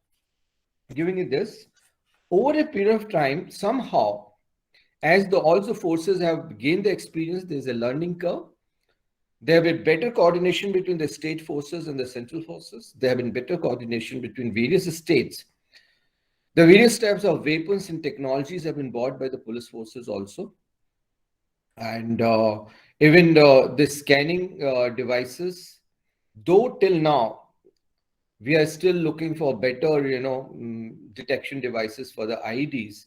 giving it this, over a period of time, somehow, as all the forces have gained the experience, there's a learning curve. There have been better coordination between the state forces and the central forces. There have been better coordination between various states. The various types of weapons and technologies have been bought by the police forces also. And even the scanning devices, though till now, we are still looking for better, detection devices for the IEDs.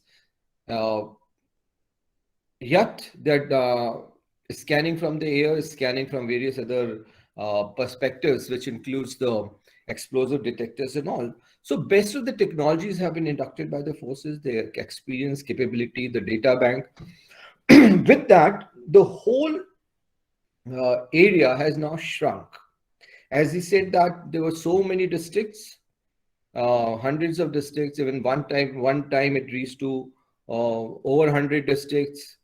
Yet that scanning from the air, scanning from various other perspectives, which includes the explosive detectors and all. So best of the technologies have been inducted by the forces, their experience, capability, the data bank. With that, the whole area has now shrunk. As he said that there were so many districts, hundreds of districts. Even one time it reached to over 100 districts,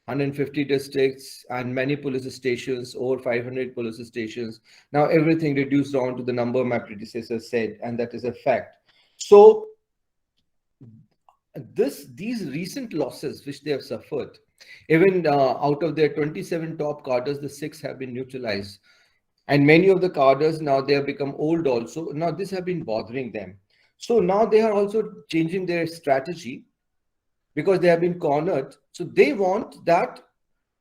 150 districts, and many police stations, over 500 police stations. Now everything reduced down to the number my predecessor said, and that is a fact. So these recent losses which they have suffered, even out of their 27 top cadres, the 6 have been neutralized. And many of the cadres now, they have become old also. Now this have been bothering them. So now they are also changing their strategy because they have been cornered. So they want that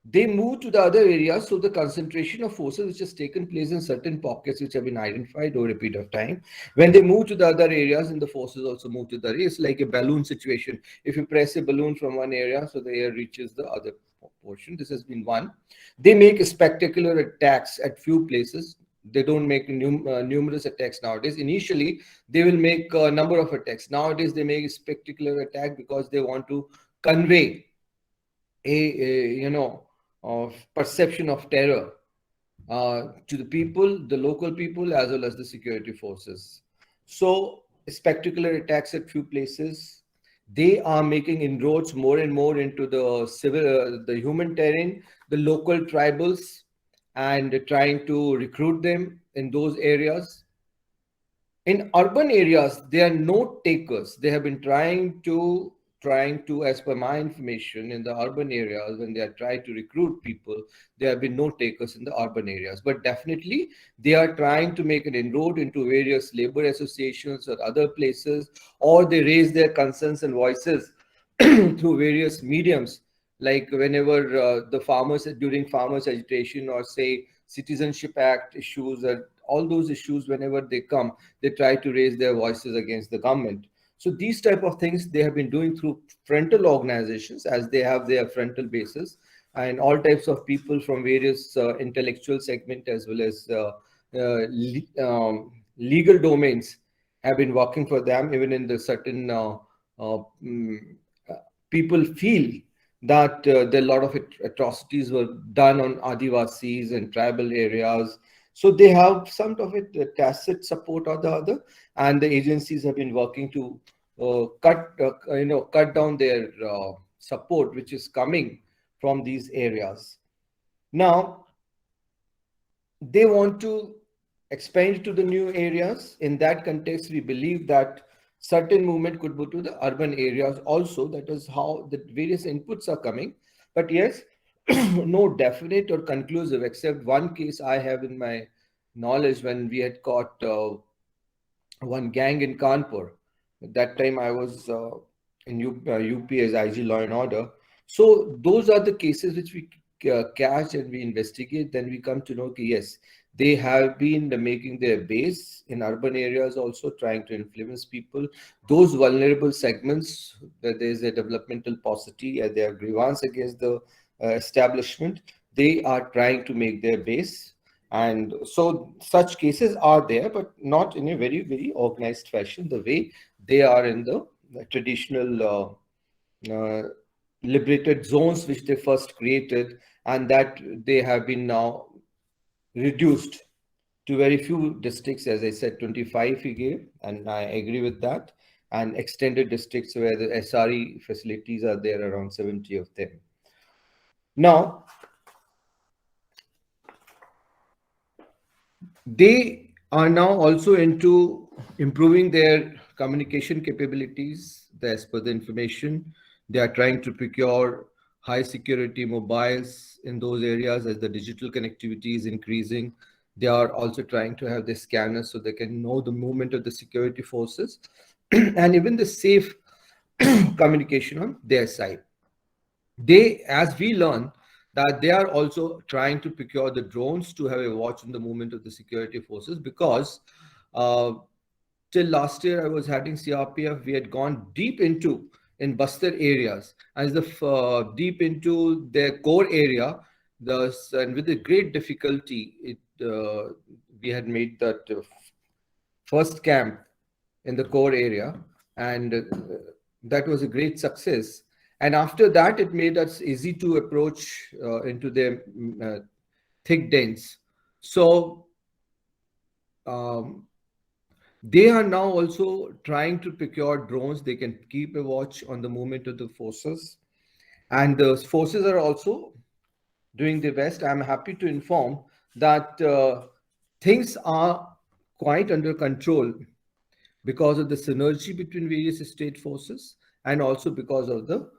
they move to the other areas. So the concentration of forces which has taken place in certain pockets which have been identified over a period of time, when they move to the other areas, and the forces also move to the area, it's like a balloon situation. If you press a balloon from one area, so the air reaches the other portion. This has been one. They make spectacular attacks at few places. They don't make numerous attacks nowadays. Initially, they will make a number of attacks. Nowadays, they make a spectacular attack because they want to convey of perception of terror to the people, the local people, as well as the security forces. So spectacular attacks at few places. They are making inroads more and more into the the human terrain, the local tribals, and trying to recruit them in those areas. In urban areas, they are note takers. They have been trying to, as per my information, in the urban areas, when they are trying to recruit people, there have been note takers in the urban areas. But definitely, they are trying to make an inroad into various labor associations or other places, or they raise their concerns and voices through various mediums, like whenever the farmers during farmers agitation, or say citizenship act issues, or all those issues, whenever they come, they try to raise their voices against the government. So these type of things they have been doing through frontal organizations, as they have their frontal bases, and all types of people from various intellectual segment, as well as legal domains, have been working for them, even in the certain uh, mm, people feel that there a lot of atrocities were done on Adivasis and tribal areas. So they have some of it tacit support or the other, and the agencies have been working to cut down their support, which is coming from these areas. Now they want to expand to the new areas. In that context, we believe that certain movement could go to the urban areas also. That is how the various inputs are coming. But yes, no definite or conclusive, except one case I have in my knowledge, when we had caught one gang in Kanpur. At that time, I was in UP as IG Law and Order. So those are the cases which we catch and we investigate. Then we come to know that yes, they have been making their base in urban areas, also trying to influence people. Those vulnerable segments, where there is a developmental paucity and their grievance against the establishment, they are trying to make their base. And so such cases are there, but not in a very, very organized fashion, the way they are in the traditional liberated zones which they first created, and that they have been now reduced to very few districts. As I said, 25 he gave, and I agree with that, and extended districts where the SRE facilities are there, around 70 of them. Now, they are now also into improving their communication capabilities. As per the information, they are trying to procure high security mobiles in those areas. As the digital connectivity is increasing, they are also trying to have the scanners so they can know the movement of the security forces and even the safe communication on their side. They, as we learn, that they are also trying to procure the drones to have a watch on the movement of the security forces, because uh, till last year I was heading CRPF, we had gone deep into in Bastar areas, as the deep into their core area. Thus, and with a great difficulty, we had made that first camp in the core area, and that was a great success. And after that, it made us easy to approach into their thick dens. So they are now also trying to procure drones. They can keep a watch on the movement of the forces, and the forces are also doing their best. I'm happy to inform that things are quite under control, because of the synergy between various state forces, and also because of the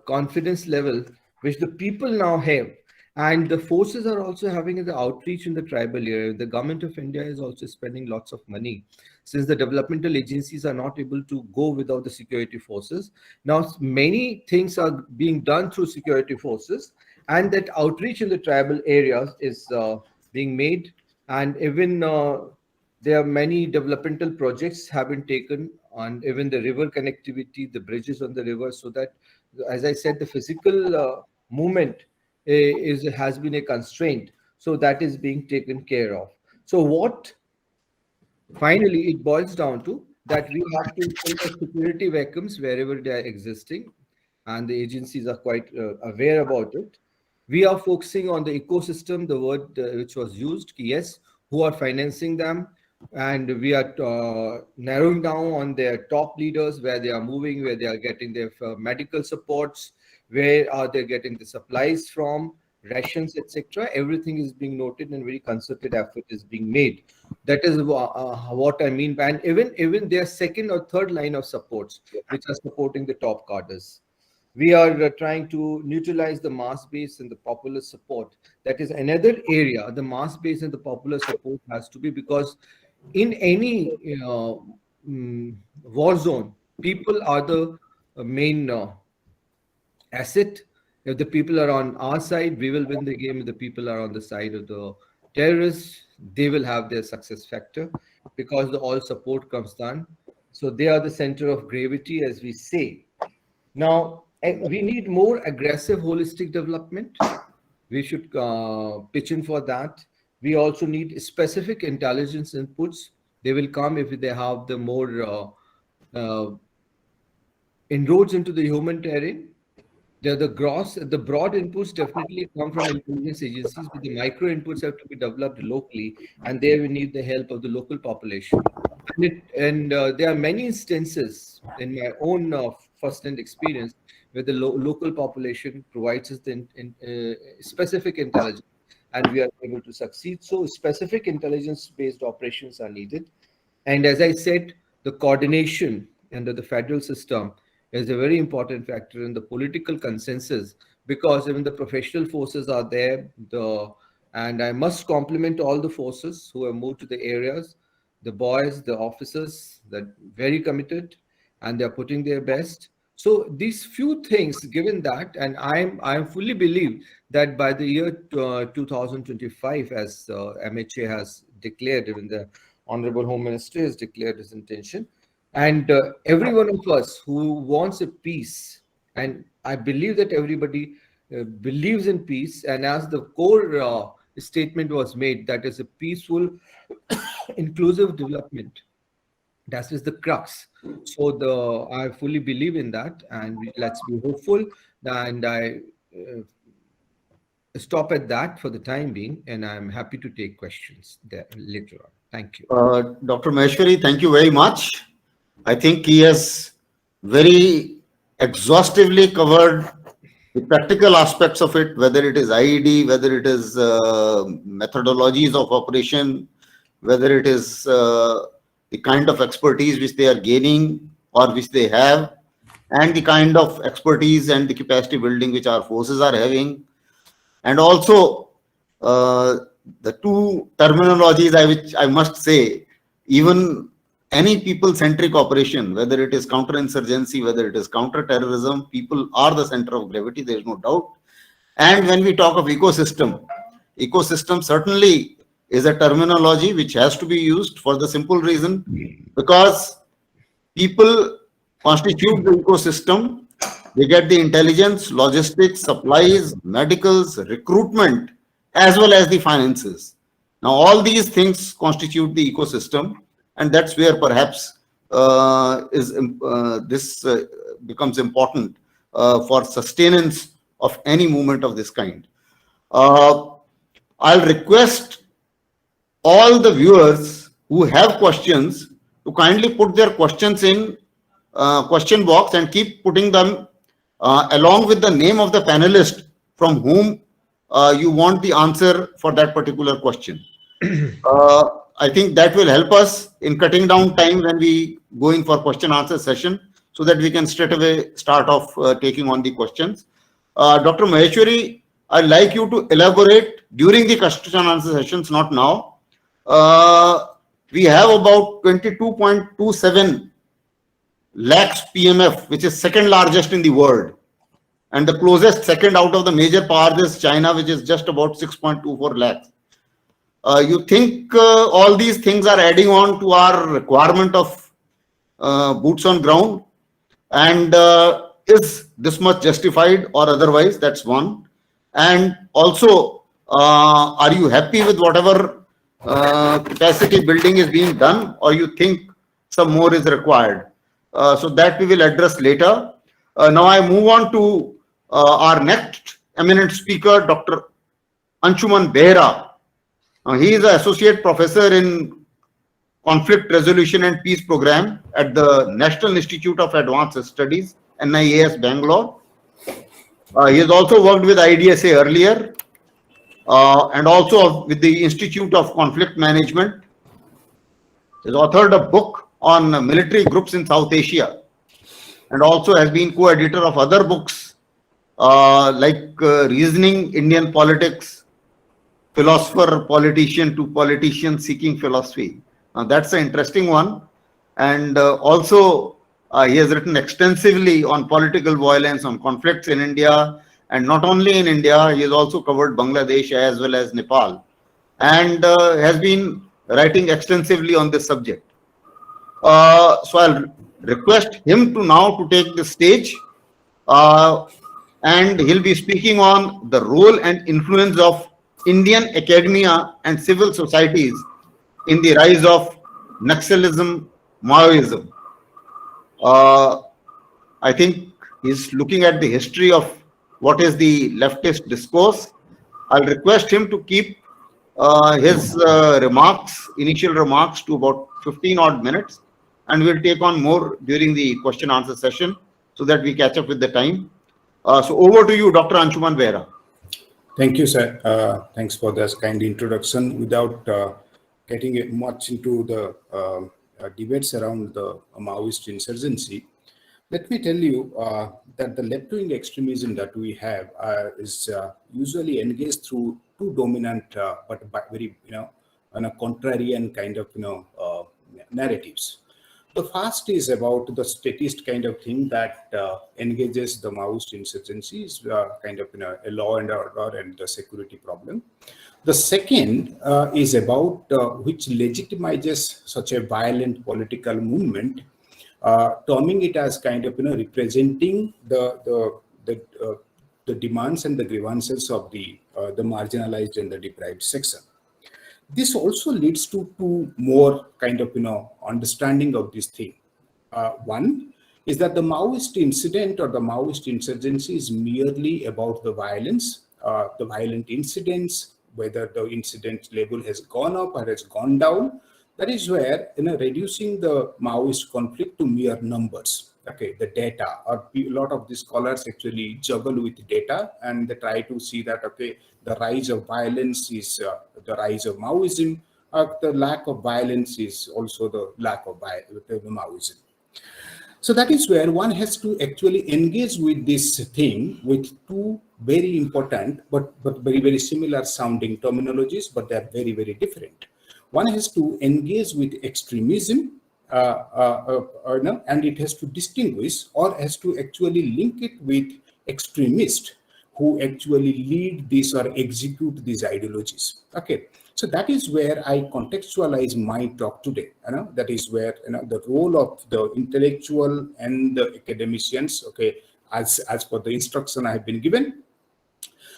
confidence level which the people now have. And the forces are also having the outreach in the tribal area. The government of India is also spending lots of money, since the developmental agencies are not able to go without the security forces. Now many things are being done through security forces, and that outreach in the tribal areas is being made. And even there are many developmental projects have been taken on even the river connectivity, the bridges on the river, so that, as I said, the physical movement has been a constraint. So that is being taken care of. So what finally it boils down to, that we have to fill the security vacuums wherever they are existing, and the agencies are quite aware about it. We are focusing on the ecosystem, the word which was used. Yes, who are financing them, and we are narrowing down on their top leaders, where they are moving, where they are getting their medical supports, where are they getting the supplies from, rations, etc. Everything is being noted, and very concerted effort is being made. That is what I mean by, and even their second or third line of supports, which are supporting the top cadres. We are trying to neutralize the mass base and the popular support. That is another area. The mass base and the popular support has to be, because in any war zone, people are the main asset. If the people are on our side, we will win the game. If the people are on the side of the terrorists, they will have their success factor, because the all support comes down. So they are the center of gravity, as we say. Now, we need more aggressive holistic development. We should pitch in for that. We also need specific intelligence inputs. They will come if they have the more inroads into the human terrain. The broad inputs definitely come from intelligence agencies, but the micro inputs have to be developed locally, and there we need the help of the local population. And there are many instances in my own first-hand experience where the local population provides us the specific intelligence, and we are able to succeed. So specific intelligence-based operations are needed. And as I said, the coordination under the federal system is a very important factor in the political consensus, because even the professional forces are there. And I must compliment all the forces who have moved to the areas, the boys, the officers, that very committed, and they're putting their best. So these few things, given that, and I fully believe that by the year 2025, as MHA has declared, even the Honorable Home Minister has declared his intention, and every one of us who wants a peace, and I believe that everybody believes in peace, and as the core statement was made, that is a peaceful, inclusive development. That is the crux. So I fully believe in that, and let's be hopeful. And I stop at that for the time being, and I'm happy to take questions there later on. Thank you. Dr. Maheshwari, thank you very much. I think he has very exhaustively covered the practical aspects of it, whether it is IED, whether it is methodologies of operation, whether it is the kind of expertise which they are gaining or which they have, and the kind of expertise and the capacity building which our forces are having. And also the two terminologies which I must say, even any people-centric operation, whether it is counterinsurgency, whether it is counter-terrorism, people are the center of gravity, there is no doubt. And when we talk of ecosystem certainly is a terminology which has to be used for the simple reason, because people constitute the ecosystem. They get the intelligence, logistics, supplies, medicals, recruitment, as well as the finances. Now, all these things constitute the ecosystem, and that's where perhaps this becomes important for sustenance of any movement of this kind. I'll request all the viewers who have questions to kindly put their questions in question box and keep putting them along with the name of the panelist from whom you want the answer for that particular question. I think that will help us in cutting down time when we go in for question answer session, so that we can straight away start off taking on the questions. Dr. Maheshwari, I'd like you to elaborate during the question answer sessions, not now. We have about 22.27 lakhs PMF, which is second largest in the world. And the closest second out of the major powers is China, which is just about 6.24 lakhs. You think all these things are adding on to our requirement of boots on ground? And is this much justified or otherwise? That's one. And also, are you happy with whatever capacity building is being done, or you think some more is required? So that we will address later. Now I move on to our next eminent speaker, Dr. Anshuman Bheira. He is an associate professor in Conflict Resolution and Peace Program at the National Institute of Advanced Studies, NIAS, Bangalore. He has also worked with IDSA earlier and also with the Institute of Conflict Management. He has authored a book on military groups in South Asia and also has been co-editor of other books like Reasoning Indian Politics, Philosopher, Politician to Politician Seeking Philosophy. Now that's an interesting one. And also he has written extensively on political violence, on conflicts in India, and not only in India, he has also covered Bangladesh as well as Nepal, and has been writing extensively on this subject. So I'll request him to now to take the stage, and he'll be speaking on the role and influence of Indian academia and civil societies in the rise of Naxalism, Maoism. I think he's looking at the history of what is the leftist discourse. I'll request him to keep his initial remarks to about 15 odd minutes, and we'll take on more during the question answer session so that we catch up with the time. So over to you, Dr. Anshuman Bheira. Thank you, sir. Thanks for this kind introduction. Without getting much into the debates around the Maoist insurgency, let me tell you that the left-wing extremism that we have is usually engaged through two dominant but very, on a contrarian kind of, narratives. The first is about the statist kind of thing that engages the Maoist insurgency is kind of, a law and order and the security problem. The second is about which legitimizes such a violent political movement, terming it as kind of, representing the demands and the grievances of the marginalized and the deprived section. This also leads to more kind of, understanding of this thing. One is that the Maoist incident or the Maoist insurgency is merely about the violence, the violent incidents, whether the incident level has gone up or has gone down. That is where, reducing the Maoist conflict to mere numbers. Okay, the data, or a lot of these scholars actually juggle with data and they try to see that, okay, the rise of violence is the rise of Maoism, the lack of violence is also the lack of the Maoism. So that is where one has to actually engage with this thing with two very important but very, very similar sounding terminologies, but they are very, very different. One has to engage with extremism, and it has to distinguish or has to actually link it with extremists who actually lead these or execute these ideologies. Okay, so that is where I contextualize my talk today. That is where the role of the intellectual and the academicians. Okay, as per the instruction I have been given.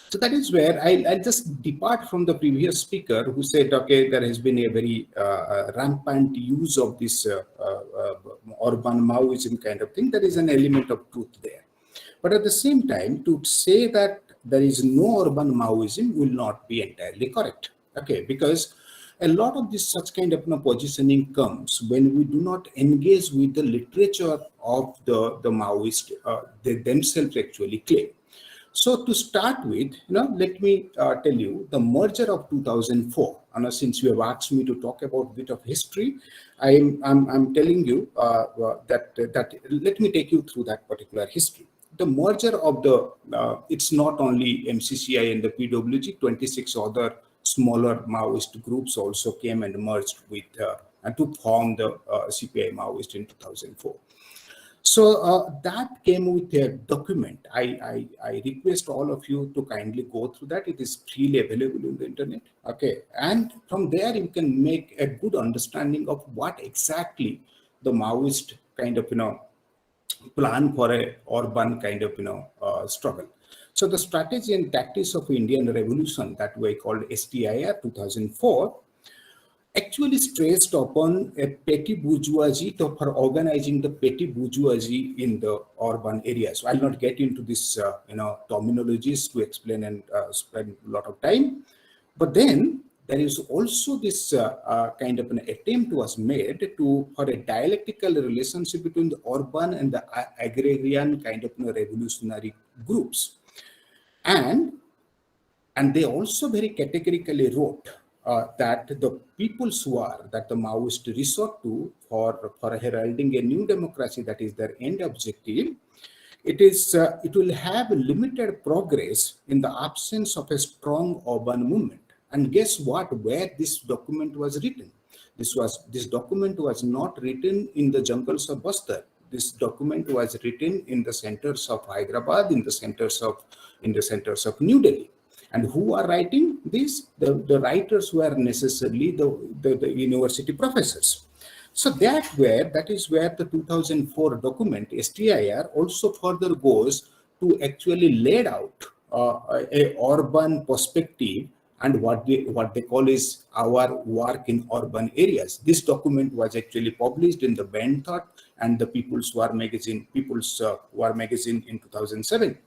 So that is where I'll just depart from the previous speaker who said, okay, there has been a very rampant use of this urban Maoism kind of thing. There is an element of truth there. But at the same time, to say that there is no urban Maoism will not be entirely correct. Okay, because a lot of this such kind of positioning comes when we do not engage with the literature of the Maoist they themselves actually claim. So to start with, let me tell you the merger of 2004. Since you have asked me to talk about a bit of history, I'm telling you that let me take you through that particular history. The merger of the it's not only MCCI and the PWG, 26 other smaller Maoist groups also came and merged with and to form the CPI Maoist in 2004. So that came with a document. I request all of you to kindly go through that. It is freely available in the internet. Okay, and from there you can make a good understanding of what exactly the Maoist kind of plan for a urban kind of struggle. So the strategy and tactics of Indian Revolution that we called STIR 2004 actually stressed upon a petty bourgeoisie for organizing the petty bourgeoisie in the urban areas. So I'll not get into this, terminologies to explain and spend a lot of time. But then there is also this kind of an attempt was made for a dialectical relationship between the urban and the agrarian kind of revolutionary groups. And they also very categorically wrote that the people's war that the Maoists resort to for heralding a new democracy, that is their end objective, it will have limited progress in the absence of a strong urban movement. And guess what? Where this document was written? This document was not written in the jungles of Bastar. This document was written in the centers of Hyderabad, in the centers of New Delhi. And who are writing this? The writers were necessarily the university professors. So that is where the 2004 document, STIR, also further goes to actually laid out a urban perspective and what they call is our work in urban areas. This document was actually published in the Band Thought and the People's War magazine in 2007.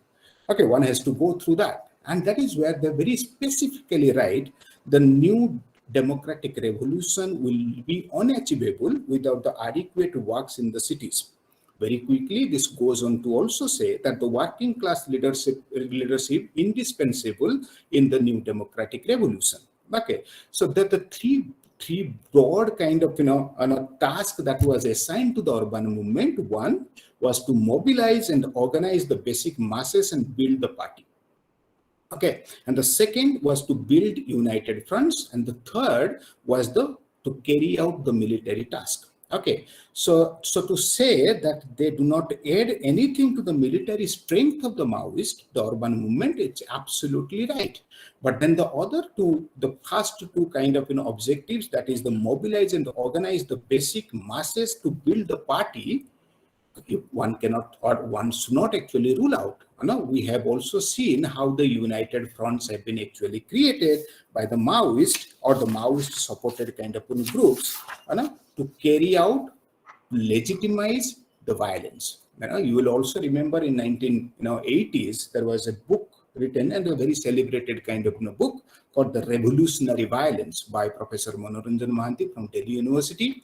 Okay, one has to go through that. And that is where they very specifically write the new democratic revolution will be unachievable without the adequate works in the cities. Very quickly, this goes on to also say that the working class leadership indispensable in the new democratic revolution. Okay, so that the three broad kind of task that was assigned to the urban movement. One was to mobilize and organize the basic masses and build the party. Okay, and the second was to build united fronts, and the third was to carry out the military task. Okay, so to say that they do not add anything to the military strength of the Maoist, the urban movement, it's absolutely right. But then the first two kind of objectives, that is the mobilize and organize the basic masses to build the party, one cannot or one should not actually rule out. We have also seen how the united fronts have been actually created by the Maoist or the Maoist supported kind of groups to carry out, legitimize the violence. You will also remember in 1980s there was a book written, and a very celebrated kind of book called The Revolutionary Violence by Professor Manoranjan Mahanti from Delhi University.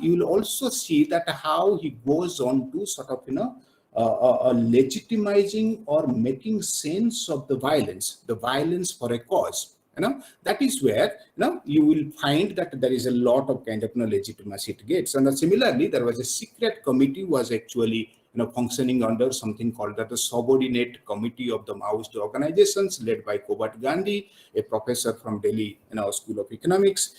You will also see that how he goes on to sort of legitimizing or making sense of the violence for a cause. That is where you will find that there is a lot of kind of legitimacy it gets. And similarly, there was a secret committee was actually functioning under something called the subordinate committee of the Maoist organizations led by Kobat Gandhi, a professor from Delhi School of Economics.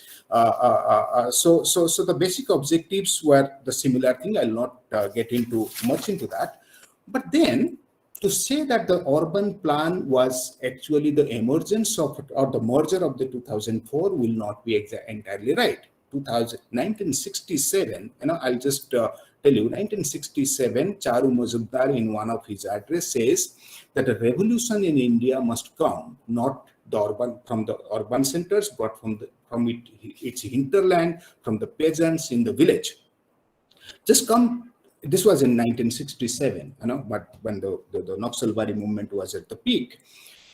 So the basic objectives were the similar thing. I'll not get into much into that. But then to say that the urban plan was actually the emergence of or the merger of the 2004 will not be entirely right. 1967, I'll just tell you, 1967, Charu Mazumdar in one of his address says that a revolution in India must come not from the urban centers, but from its hinterland, from the peasants in the village. This was in 1967, but when the Naxalbari movement was at the peak.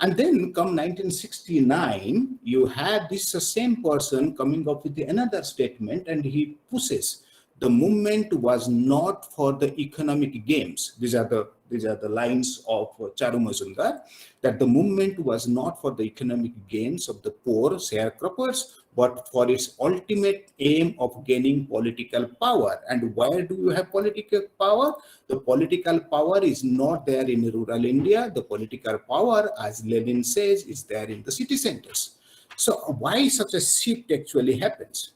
And then come 1969, you had this same person coming up with another statement, and he pushes the movement was not for the economic gains. These are the lines of Charu Mazumdar, that the movement was not for the economic gains of the poor sharecroppers, but for its ultimate aim of gaining political power. And where do you have political power? The political power is not there in rural India. The political power, as Lenin says, is there in the city centers. So why such a shift actually happens?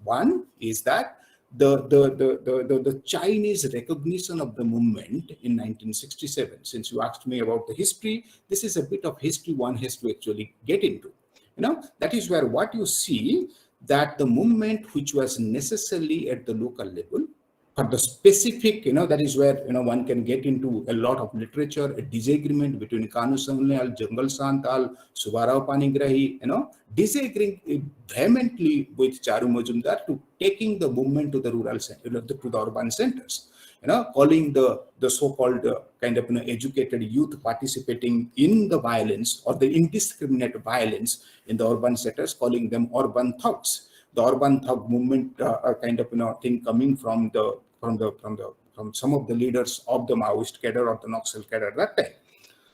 One is that the Chinese recognition of the movement in 1967. Since you asked me about the history, this is a bit of history one has to actually get into. That is where what you see, that the movement which was necessarily at the local level, but the specific, that is where, one can get into a lot of literature, a disagreement between Kanu Samlal, Jangal Santal, Subarao Panigrahi, disagreeing vehemently with Charu Mazumdar to taking the movement to the rural center, to the urban centers. calling the so-called kind of educated youth participating in the violence or the indiscriminate violence in the urban settings, calling them urban thugs. The urban thug movement kind of thing coming from some of the leaders of the Maoist cadre or the Naxal cadre at that time.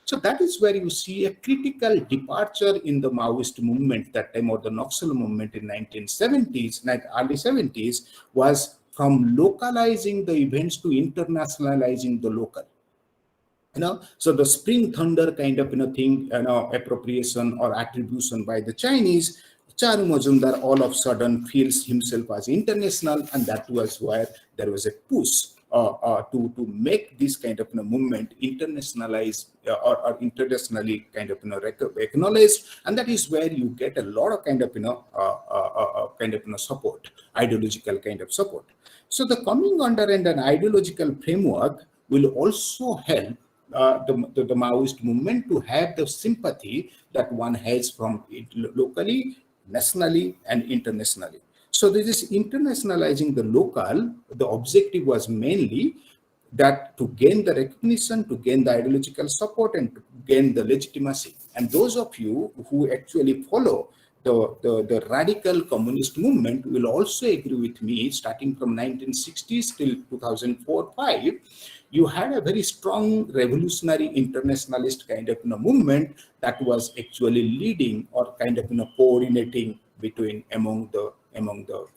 So that is where you see a critical departure in the Maoist movement that time, or the Naxal movement in 1970s, early 70s, was from localizing the events to internationalizing the local. So the spring thunder kind of thing, appropriation or attribution by the Chinese, Charu Majumdar all of a sudden feels himself as international, and that was where there was a push to make this kind of movement internationalized or internationally kind of acknowledged, and that is where you get a lot of kind of support, ideological kind of support. So the coming under an ideological framework will also help the Maoist movement to have the sympathy that one has from it locally, nationally, and internationally. So this is internationalizing the local. The objective was mainly that to gain the recognition, to gain the ideological support, and to gain the legitimacy. And those of you who actually follow the radical communist movement will also agree with me, starting from 1960s till 2004-5, you had a very strong revolutionary internationalist kind of movement that was actually leading or kind of coordinating between among the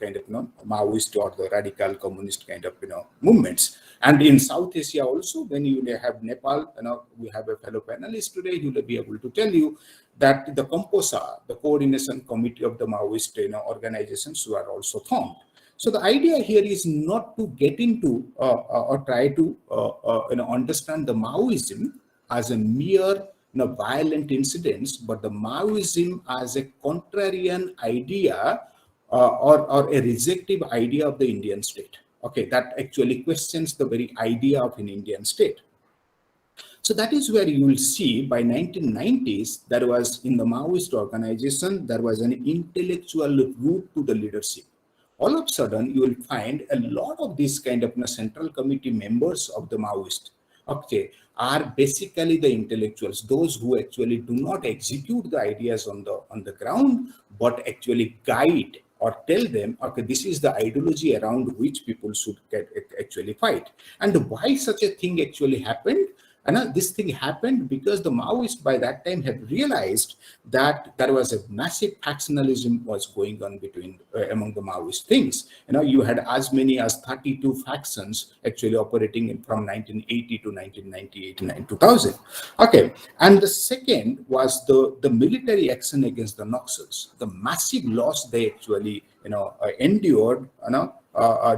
kind of Maoist or the radical communist kind of movements. And in South Asia also, when you have Nepal, we have a fellow panelist today who will be able to tell you that the COMPOSA, the coordination committee of the Maoist organizations, were also formed. So the idea here is not to get into or try to understand the Maoism as a mere violent incidents, but the Maoism as a contrarian idea or a rejective idea of the Indian state. Okay, that actually questions the very idea of an Indian state. So that is where you will see by 1990s, there was in the Maoist organization, there was an intellectual root to the leadership. All of a sudden, you will find a lot of these kind of central committee members of the Maoist, okay, are basically the intellectuals, those who actually do not execute the ideas on the ground, but actually guide or tell them, okay, this is the ideology around which people should actually fight. And why such a thing actually happened? And this thing happened because the Maoists by that time had realized that there was a massive factionalism was going on between among the Maoist things. You had as many as 32 factions actually operating from 1980 to 1998 and 2000. Okay, and the second was the military action against the Naxals, the massive loss they actually endured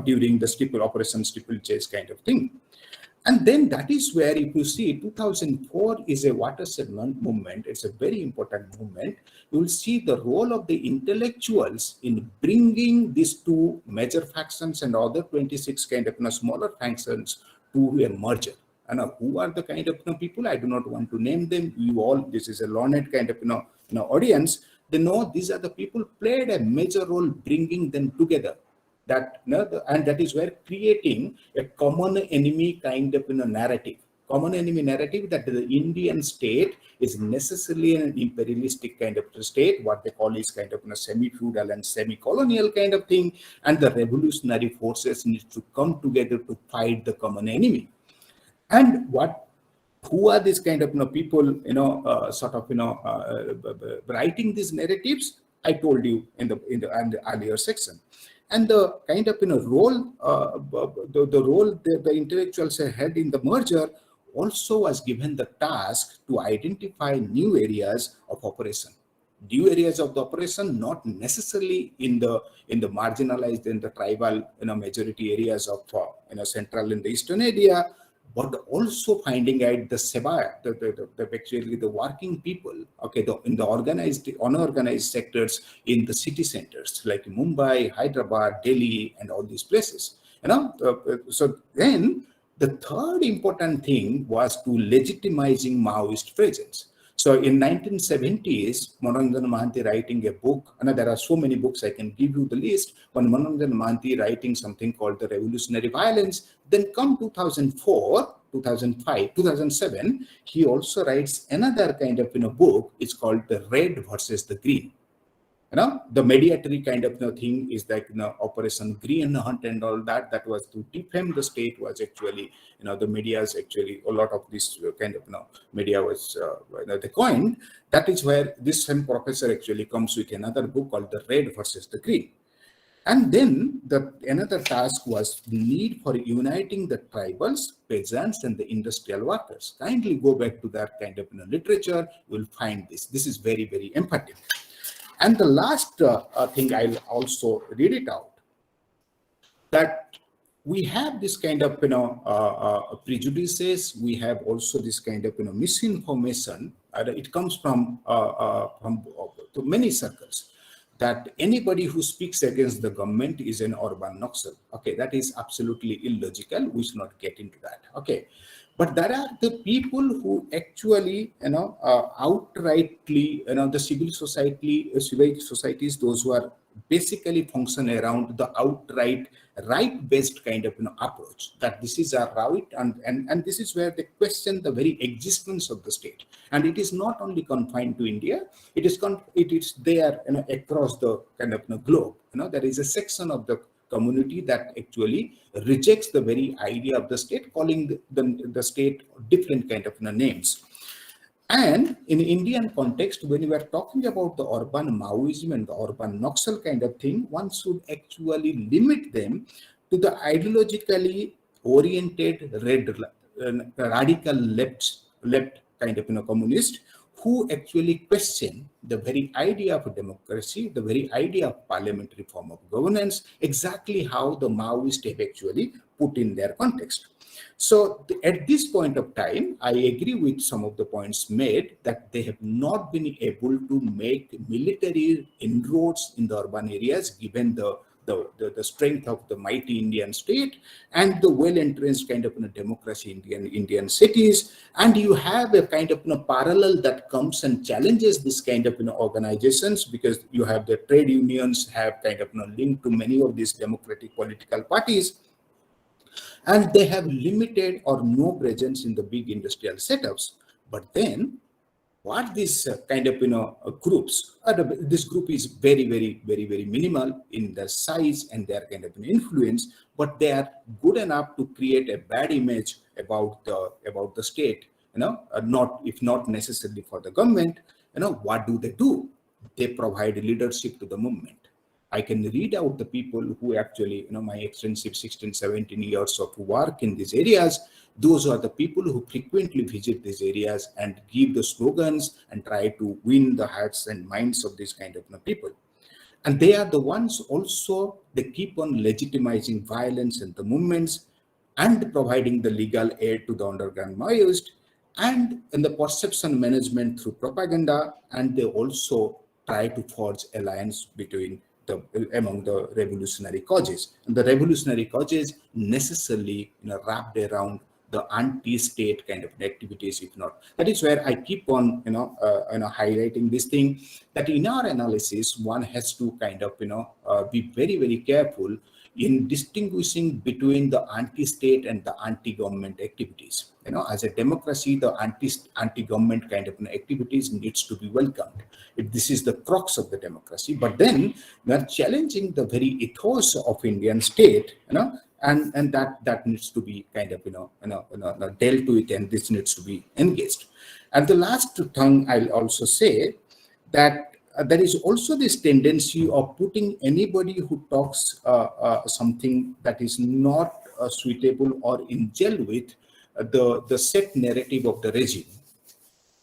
during the Operation Steeplechase kind of thing. And then that is where, if you see, 2004 is a watershed movement. It's a very important movement. You will see the role of the intellectuals in bringing these two major factions and other 26 kind of smaller factions to a merger. And who are the kind of people? I do not want to name them. You all, this is a learned kind of audience. They know these are the people played a major role bringing them together. And that is where creating a common enemy kind of narrative, common enemy narrative that the Indian state is necessarily an imperialistic kind of state, what they call is kind of semi-feudal and semi-colonial kind of thing, and the revolutionary forces need to come together to fight the common enemy. And who are these kind of people, writing these narratives? I told you in the earlier section. And the kind of role, the role that the intellectuals had in the merger also was given the task to identify new areas of operation. New areas of the operation, not necessarily in the marginalized in the tribal majority areas of central and the eastern area, but also finding out the Seva, actually the working people, okay, in the organized, unorganized sectors in the city centers like Mumbai, Hyderabad, Delhi, and all these places. So then the third important thing was to legitimizing Maoist presence. So in 1970s, Manoranjan Mahanti writing a book, and there are so many books, I can give you the list. When Manoranjan Mahanti writing something called The Revolutionary Violence, then come 2004, 2005, 2007, he also writes another kind of book. It's called The Red versus the Green. The mediatory kind of thing is like Operation Green Hunt and all that. That was to defame the state. Was actually the media's actually a lot of this kind of media was they coined. That is where this same professor actually comes with another book called The Red versus the Green. And then another task was the need for uniting the tribals, peasants, and the industrial workers. Kindly go back to that kind of literature. You'll find this. This is very, very emphatic. And the last thing, I'll also read it out, that we have this kind of prejudices. We have also this kind of misinformation. It comes from to many circles, that anybody who speaks against the government is an urban Naxal. Okay, that is absolutely illogical. We should not get into that. Okay, but there are the people who actually, outrightly, the civil societies, those who are basically function around the outright right-based kind of approach, that this is a right, and this is where they question the very existence of the state. And it is not only confined to India; it is there across the kind of globe. There is a section of the community that actually rejects the very idea of the state, calling the state different kind of names. And in Indian context, when we are talking about the urban Maoism and the urban Naxal kind of thing, one should actually limit them to the ideologically oriented radical left kind of communist, who actually question the very idea of democracy, the very idea of parliamentary form of governance, exactly how the Maoists have actually put in their context. So at this point of time, I agree with some of the points made, that they have not been able to make military inroads in the urban areas, given the strength of the mighty Indian state and the well-entrenched kind of democracy in Indian cities. And you have a kind of parallel that comes and challenges this kind of organizations, because you have the trade unions have kind of linked to many of these democratic political parties, and they have limited or no presence in the big industrial setups. But then what this kind of groups, this group is very, very, very, very minimal in their size and their kind of influence, but they are good enough to create a bad image about the state, not, if not necessarily for the government. What do? They provide leadership to the movement. I can read out the people who actually, my extensive 16, 17 years of work in these areas. Those are the people who frequently visit these areas and give the slogans and try to win the hearts and minds of these kind of people. And they are the ones also, they keep on legitimizing violence and the movements and providing the legal aid to the underground Maoist, and in the perception management through propaganda. And they also try to forge alliance among the revolutionary causes. And the revolutionary causes necessarily wrapped around the anti-state kind of activities, if not. That is where I keep on highlighting this thing, that in our analysis, one has to kind of be very, very careful in distinguishing between the anti-state and the anti-government activities. As a democracy, the anti-government kind of activities needs to be welcomed. This is the crux of the democracy. But then we are challenging the very ethos of Indian state, and that needs to be kind of dealt with, and this needs to be engaged. And the last thing I'll also say, that there is also this tendency of putting anybody who talks something that is not suitable or in gel with the set narrative of the regime,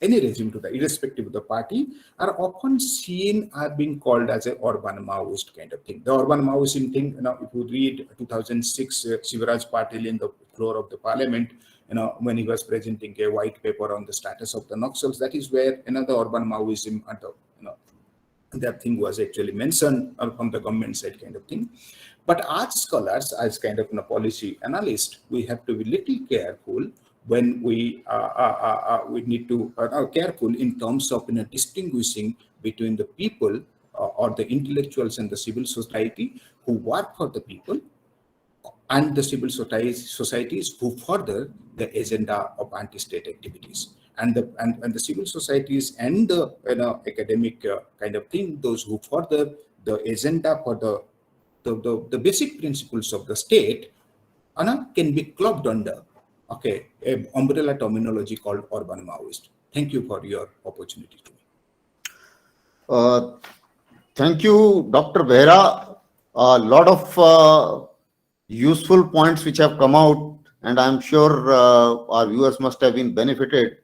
any regime, to the irrespective of the party, are often seen as being called as a urban Maoist kind of thing. The urban Maoist thing, if you read 2006 Shivraj Patil in the floor of the parliament, when he was presenting a white paper on the status of the Naxals, that is where another urban Maoism and that thing was actually mentioned from the government side kind of thing. But as scholars, as kind of policy analysts, we have to be little careful when we need to are careful in terms of distinguishing between the people or the intellectuals and the civil society who work for the people, and the civil societies who further the agenda of anti-state activities. And the civil societies and the academic kind of thing, those who further the agenda for the basic principles of the state, can be clubbed under an umbrella terminology called urban Maoist. Thank you for your opportunity to me. Thank you, Dr. Bheira. A lot of useful points which have come out, and I'm sure our viewers must have been benefited.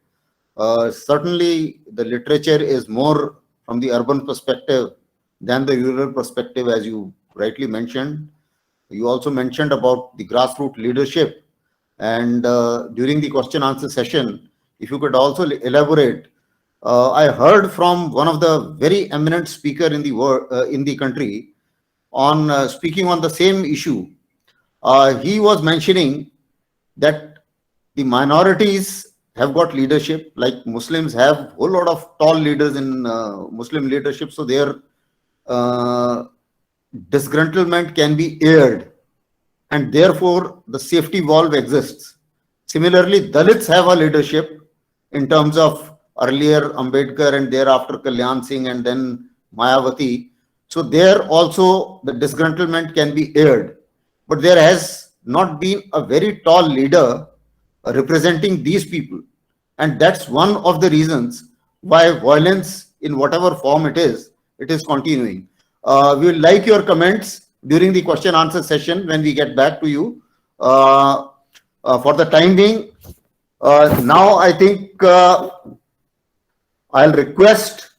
Certainly, the literature is more from the urban perspective than the rural perspective, as you rightly mentioned. You also mentioned about the grassroots leadership, and during the question answer session, if you could also elaborate. I heard from one of the very eminent speaker in the world, in the country, on speaking on the same issue. He was mentioning that the minorities have got leadership, like Muslims have a whole lot of tall leaders in Muslim leadership, so their disgruntlement can be aired, and therefore the safety valve exists. Similarly, Dalits have a leadership in terms of earlier Ambedkar and thereafter Kalyan Singh and then Mayawati. So there also the disgruntlement can be aired. But there has not been a very tall leader representing these people. And that's one of the reasons why violence, in whatever form it is continuing. We will like your comments during the question answer session when we get back to you. For the time being, now I think I'll request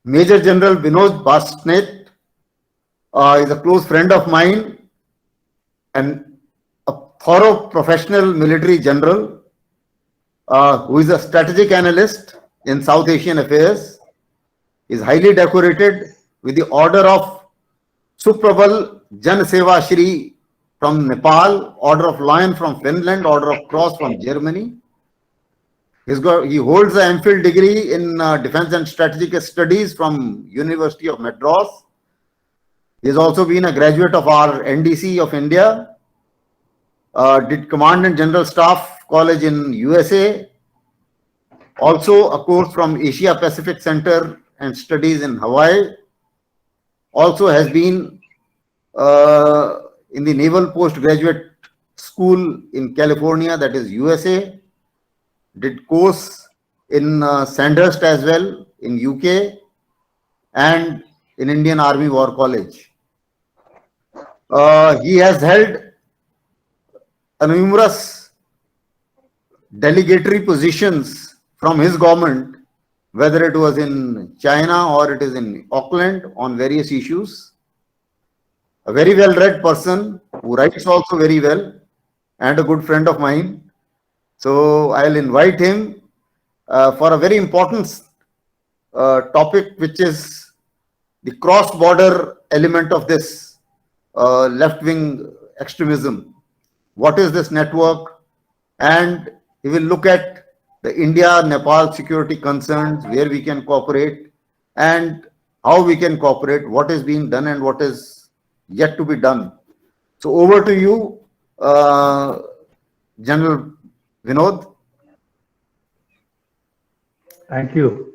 Major General Vinod Basnet, is a close friend of mine and a thorough professional military general, who is a strategic analyst in South Asian affairs, is highly decorated with the Order of Suprabal Jan Seva Shri from Nepal, Order of Lion from Finland, Order of Cross from Germany. He holds an MPhil degree in Defense and Strategic Studies from University of Madras. He has also been a graduate of our NDC of India, did Command and General Staff College in USA, also a course from Asia Pacific Center and Studies in Hawaii, also has been in the Naval Postgraduate School in California, that is USA, did course in Sandhurst as well in UK, and in Indian Army War College. He has held numerous delegatory positions from his government, whether it was in China or it is in Auckland, on various issues. A very well-read person who writes also very well, and a good friend of mine. So I'll invite him for a very important topic, which is the cross-border element of this left-wing extremism. What is this network? And he will look at the India-Nepal security concerns, where we can cooperate and how we can cooperate, what is being done and what is yet to be done. So over to you, General Vinod. Thank you.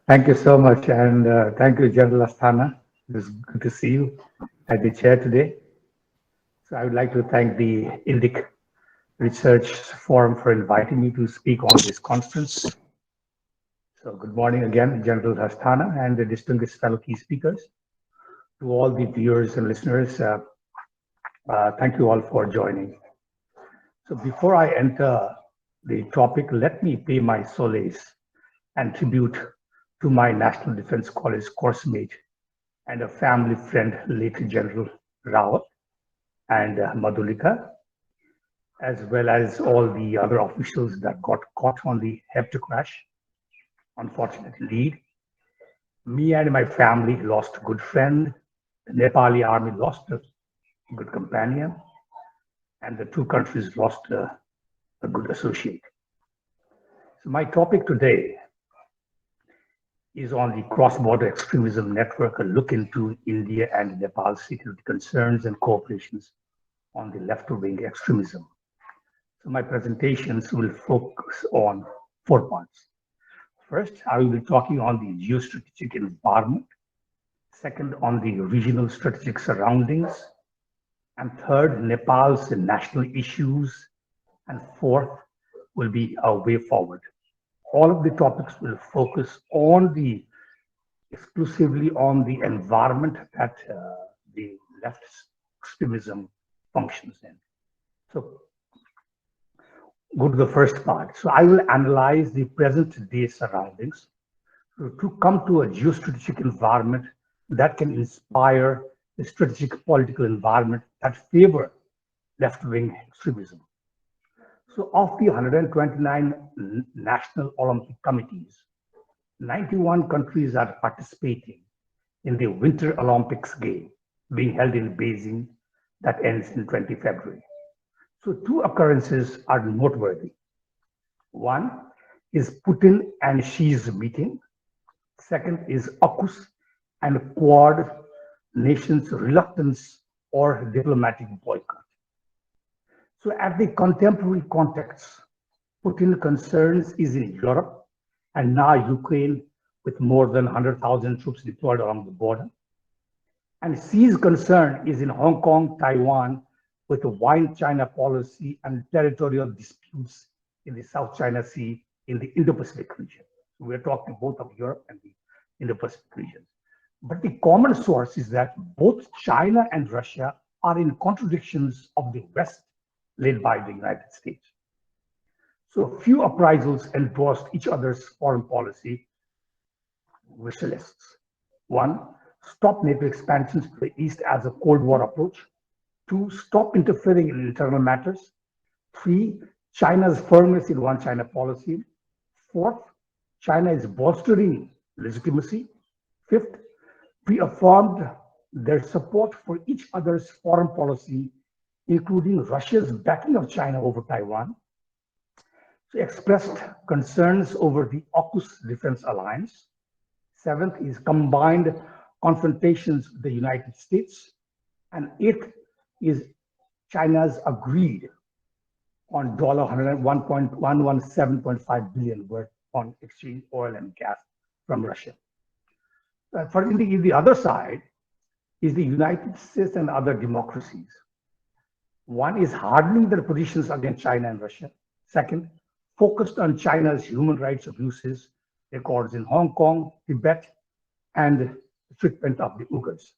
Thank you so much. And thank you, General Asthana. It's good to see you at the chair today. So I would like to thank the Indic Researchers Forum for inviting me to speak on this conference. So good morning again, General Asthana and the distinguished fellow key speakers. To all the viewers and listeners, thank you all for joining. So before I enter the topic, let me pay my solace and tribute to my National Defense College course mate and a family friend, late General Rawat and Madhulika, as well as all the other officials that got caught on the Hepta crash. Unfortunately, me and my family lost a good friend, the Nepali army lost a good companion, and the two countries lost a good associate. So my topic today is on the cross-border extremism network, a look into India and Nepal's security concerns and cooperations on the left-wing extremism. So my presentations will focus on 4 parts. First, I will be talking on the geostrategic environment. Second, on the regional strategic surroundings. And third, Nepal's national issues. And fourth will be a way forward. All of the topics will focus on exclusively on the environment that the left extremism functions in. So go to the first part. So I will analyze the present day surroundings to come to a geostrategic environment that can inspire a strategic political environment that favor left-wing extremism. So of the 129 national Olympic committees, 91 countries are participating in the Winter Olympics game being held in Beijing that ends in 20 February. So 2 occurrences are noteworthy. One is Putin and Xi's meeting. Second is AUKUS and Quad nations' reluctance or diplomatic boycott. So at the contemporary context, Putin's concerns is in Europe and now Ukraine with more than 100,000 troops deployed along the border. And Xi's concern is in Hong Kong, Taiwan, with the One China policy and territorial disputes in the South China Sea in the Indo-Pacific region. So we're talking both of Europe and the Indo-Pacific regions. But the common source is that both China and Russia are in contradictions of the West led by the United States. So few appraisals endorsed each other's foreign policy wish lists. 1, stop NATO expansions to the East as a Cold War approach. 2, stop interfering in internal matters. 3, China's firmness in One China policy. 4th, China is bolstering legitimacy. 5th, reaffirmed their support for each other's foreign policy, including Russia's backing of China over Taiwan. So expressed concerns over the AUKUS defense alliance. 7th is combined confrontations with the United States. And 8th is China's agreed on $117.5 billion worth on exchange oil and gas from Russia. For the other side is the United States and other democracies. One is hardening their positions against China and Russia. Second, focused on China's human rights abuses, records in Hong Kong, Tibet, and the treatment of the Uyghurs.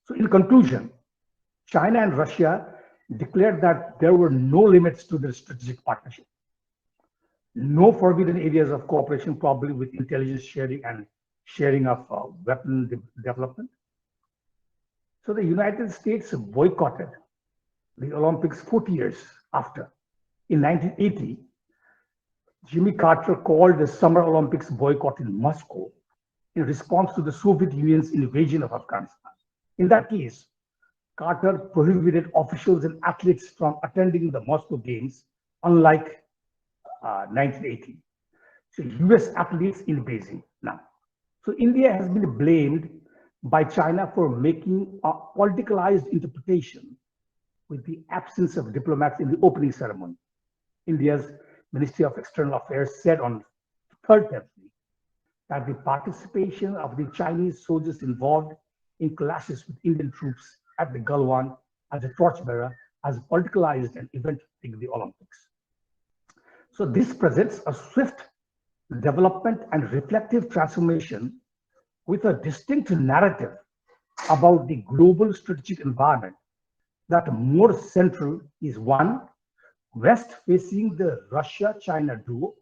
So in conclusion, China and Russia declared that there were no limits to their strategic partnership. No forbidden areas of cooperation, probably with intelligence sharing and sharing of weapon development. So the United States boycotted the Olympics 40 years after. In 1980, Jimmy Carter called the Summer Olympics boycott in Moscow in response to the Soviet Union's invasion of Afghanistan. In that case, Carter prohibited officials and athletes from attending the Moscow Games, unlike 1980. So US athletes in Beijing now. So India has been blamed by China for making a politicalized interpretation with the absence of diplomats in the opening ceremony. India's Ministry of External Affairs said on 3rd February that the participation of the Chinese soldiers involved in clashes with Indian troops at the Galwan as a torchbearer has politicalized an event like the Olympics. So this presents a swift development and reflective transformation with a distinct narrative about the global strategic environment that more central is 1, West facing the Russia-China duo,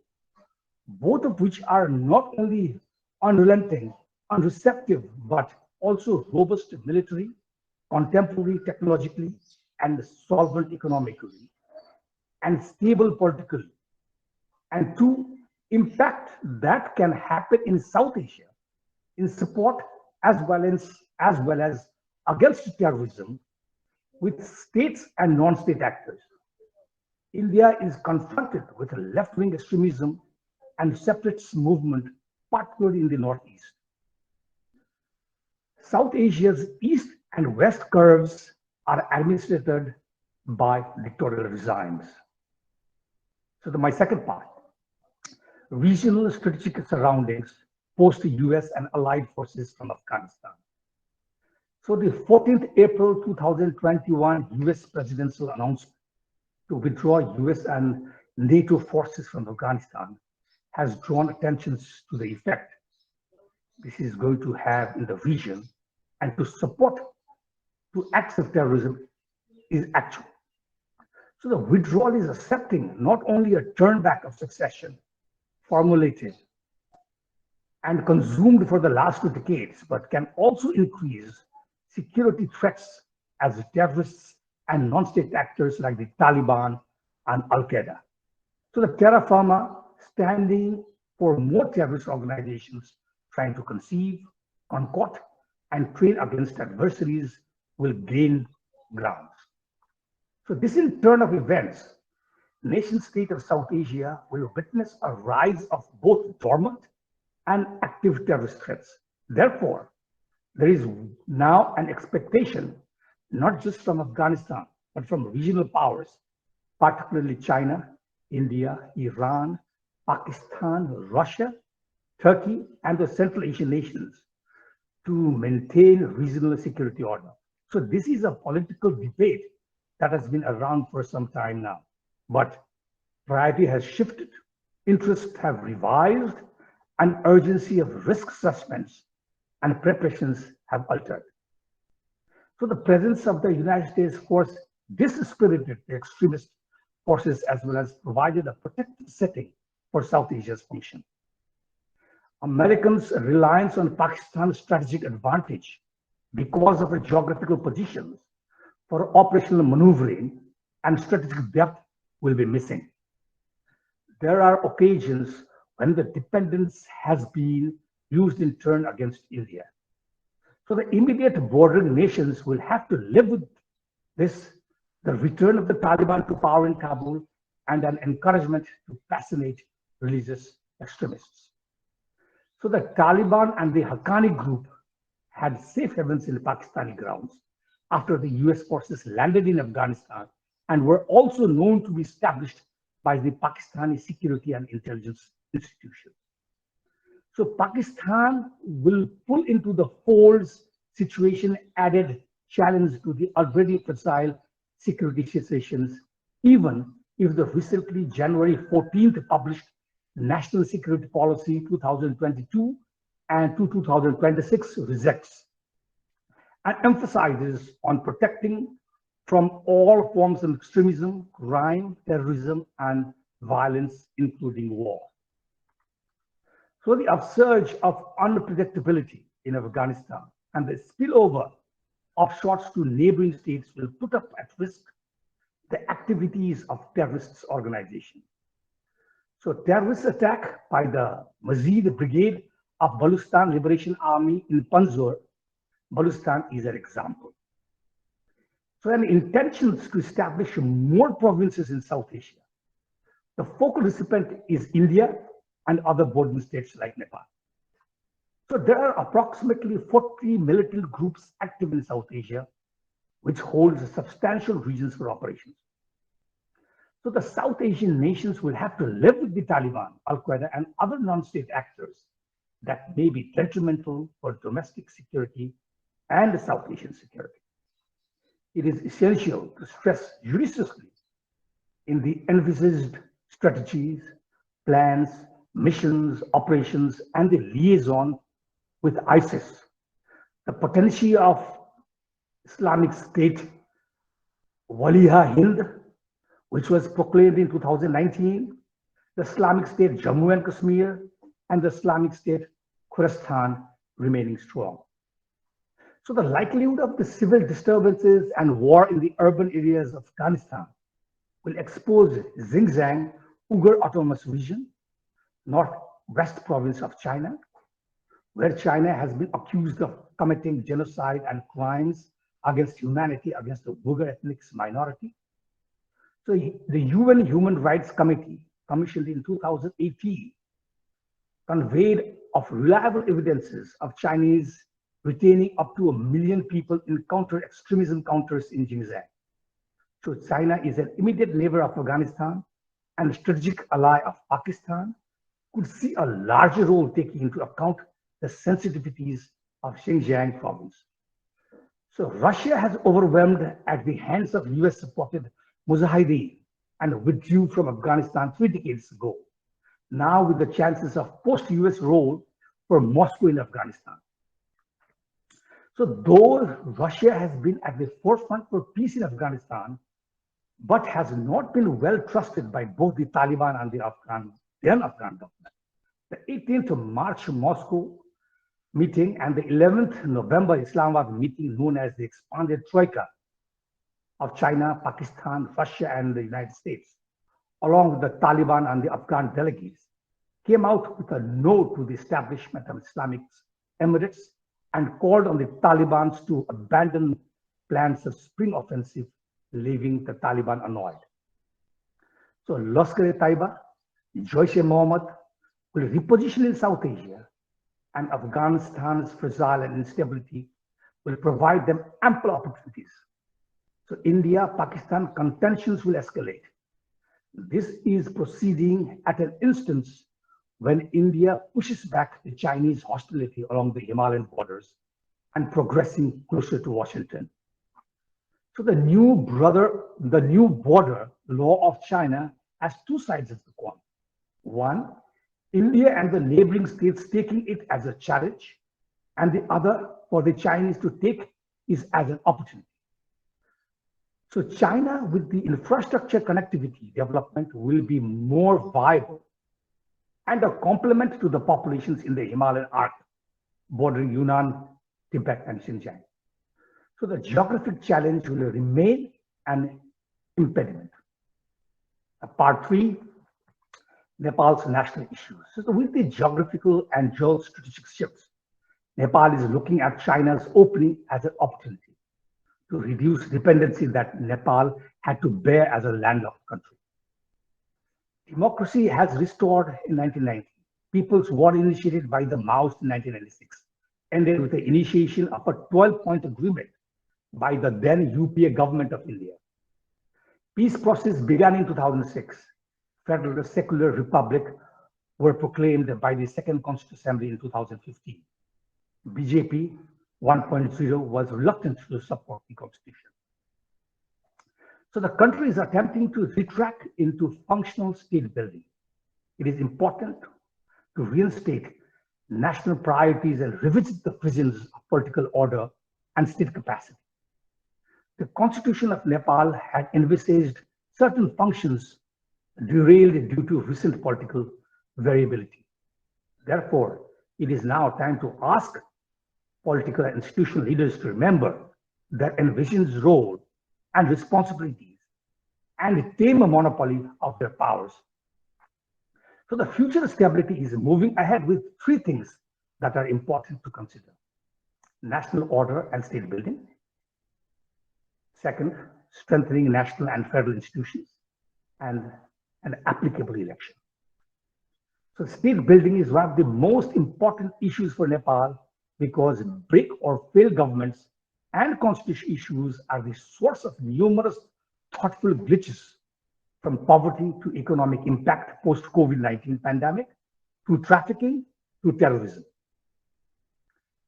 both of which are not only unrelenting, unreceptive, but also robust military, contemporary technologically, and solvent economically, and stable politically. And 2, impact that can happen in South Asia in support as well as against terrorism with states and non-state actors. India is confronted with a left-wing extremism and separatist movement, particularly in the Northeast. South Asia's east and west curves are administered by dictatorial regimes. So my second part, regional strategic surroundings post the US and allied forces from Afghanistan. So the 14th April 2021 US presidential announcement to withdraw US and NATO forces from Afghanistan has drawn attentions to the effect this is going to have in the region, and to support to acts of terrorism is actual. So the withdrawal is accepting not only a turnback of succession formulated and consumed for the last 2 decades, but can also increase security threats as terrorists and non-state actors like the Taliban and Al-Qaeda. So the terra firma, standing for more terrorist organizations trying to conceive, concoct, and train against adversaries, will gain ground. So this in turn of events, nation state of South Asia will witness a rise of both dormant and active terrorist threats. Therefore, there is now an expectation, not just from Afghanistan, but from regional powers, particularly China, India, Iran, Pakistan, Russia, Turkey, and the Central Asian nations, to maintain regional security order. So this is a political debate that has been around for some time now. But priority has shifted, interests have revised, and urgency of risk assessments and preparations have altered. So the presence of the United States force dispirited the extremist forces as well as provided a protected setting for South Asia's function. Americans' reliance on Pakistan's strategic advantage because of its geographical positions for operational maneuvering and strategic depth will be missing. There are occasions when the dependence has been used in turn against India. So the immediate bordering nations will have to live with this, the return of the Taliban to power in Kabul, and an encouragement to fascinate religious extremists. So the Taliban and the Haqqani group had safe havens in Pakistani grounds after the US forces landed in Afghanistan, and were also known to be established by the Pakistani security and intelligence institutions. So Pakistan will pull into the folds situation added challenge to the already fragile security situations, even if the recently January 14th published National Security Policy 2022 and 2026 rejects and emphasizes on protecting from all forms of extremism, crime, terrorism, and violence, including war. So the upsurge of unpredictability in Afghanistan and the spillover of shots to neighboring states will put up at risk the activities of terrorist organizations. So terrorist attack by the Mazid Brigade of Baluchistan Liberation Army in Panjshir, Baluchistan is an example. So an intentions to establish more provinces in South Asia. The focal recipient is India and other bordering states like Nepal. So there are approximately 40 militant groups active in South Asia, which holds substantial regions for operations. So the South Asian nations will have to live with the Taliban, Al-Qaeda, and other non-state actors that may be detrimental for domestic security and the South Asian security. It is essential to stress judiciously in the envisaged strategies, plans, missions, operations, and the liaison with ISIS, the potential of Islamic State Waliha Hind, which was proclaimed in 2019, the Islamic State Jammu and Kashmir, and the Islamic State Khorasan remaining strong. So the likelihood of the civil disturbances and war in the urban areas of Afghanistan will expose Xinjiang, Uyghur Autonomous Region, northwest province of China, where China has been accused of committing genocide and crimes against humanity against the Uyghur ethnic minority. So the UN Human Rights Committee, commissioned in 2018, conveyed of reliable evidences of Chinese retaining up to 1 million people in counter-extremism counters in Xinjiang. So China is an immediate neighbor of Afghanistan and a strategic ally of Pakistan, could see a larger role taking into account the sensitivities of Xinjiang province. So Russia has overwhelmed at the hands of US-supported Mujahideen and withdrew from Afghanistan 3 decades ago, now with the chances of post-US role for Moscow in Afghanistan. So though Russia has been at the forefront for peace in Afghanistan, but has not been well trusted by both the Taliban and the Afghan government. The 18th of March Moscow meeting and the 11th November Islamabad meeting, known as the expanded Troika of China, Pakistan, Russia, and the United States, along with the Taliban and the Afghan delegates, came out with a no to the establishment of Islamic Emirates and called on the Taliban to abandon plans of spring offensive, leaving the Taliban annoyed. So Lashkar-e-Taiba, Jaish-e-Mohammed will reposition in South Asia, and Afghanistan's fragile and instability will provide them ample opportunities. So India-Pakistan contentions will escalate. This is proceeding at an instance when India pushes back the Chinese hostility along the Himalayan borders and progressing closer to Washington. So the new border law of China has two sides of the coin. One, India and the neighboring states taking it as a challenge, and the other for the Chinese to take is as an opportunity. So China, with the infrastructure connectivity development, will be more viable and a complement to the populations in the Himalayan arc, bordering Yunnan, Tibet, and Xinjiang. So the geographic challenge will remain an impediment. Part 3, Nepal's national issues. So with the geographical and geostrategic shifts, Nepal is looking at China's opening as an opportunity to reduce dependency that Nepal had to bear as a landlocked country. Democracy has restored in 1990. People's War initiated by the Maoists in 1996 ended with the initiation of a 12-point agreement by the then UPA government of India. Peace process began in 2006. Federal Secular Republic were proclaimed by the Second Constituent Assembly in 2015. BJP 1.0 was reluctant to support the constitution. So the country is attempting to retract into functional state building. It is important to reinstate national priorities and revisit the prisons of political order and state capacity. The Constitution of Nepal had envisaged certain functions derailed due to recent political variability. Therefore, it is now time to ask political and institutional leaders to remember their envisioned role and responsibilities and tame a monopoly of their powers. So the future stability is moving ahead with 3 things that are important to consider: national order and state building. Second, strengthening national and federal institutions, and an applicable election. So state building is one of the most important issues for Nepal because break or fail governments and constitutional issues are the source of numerous thoughtful glitches, from poverty to economic impact post-COVID-19 pandemic, to trafficking, to terrorism.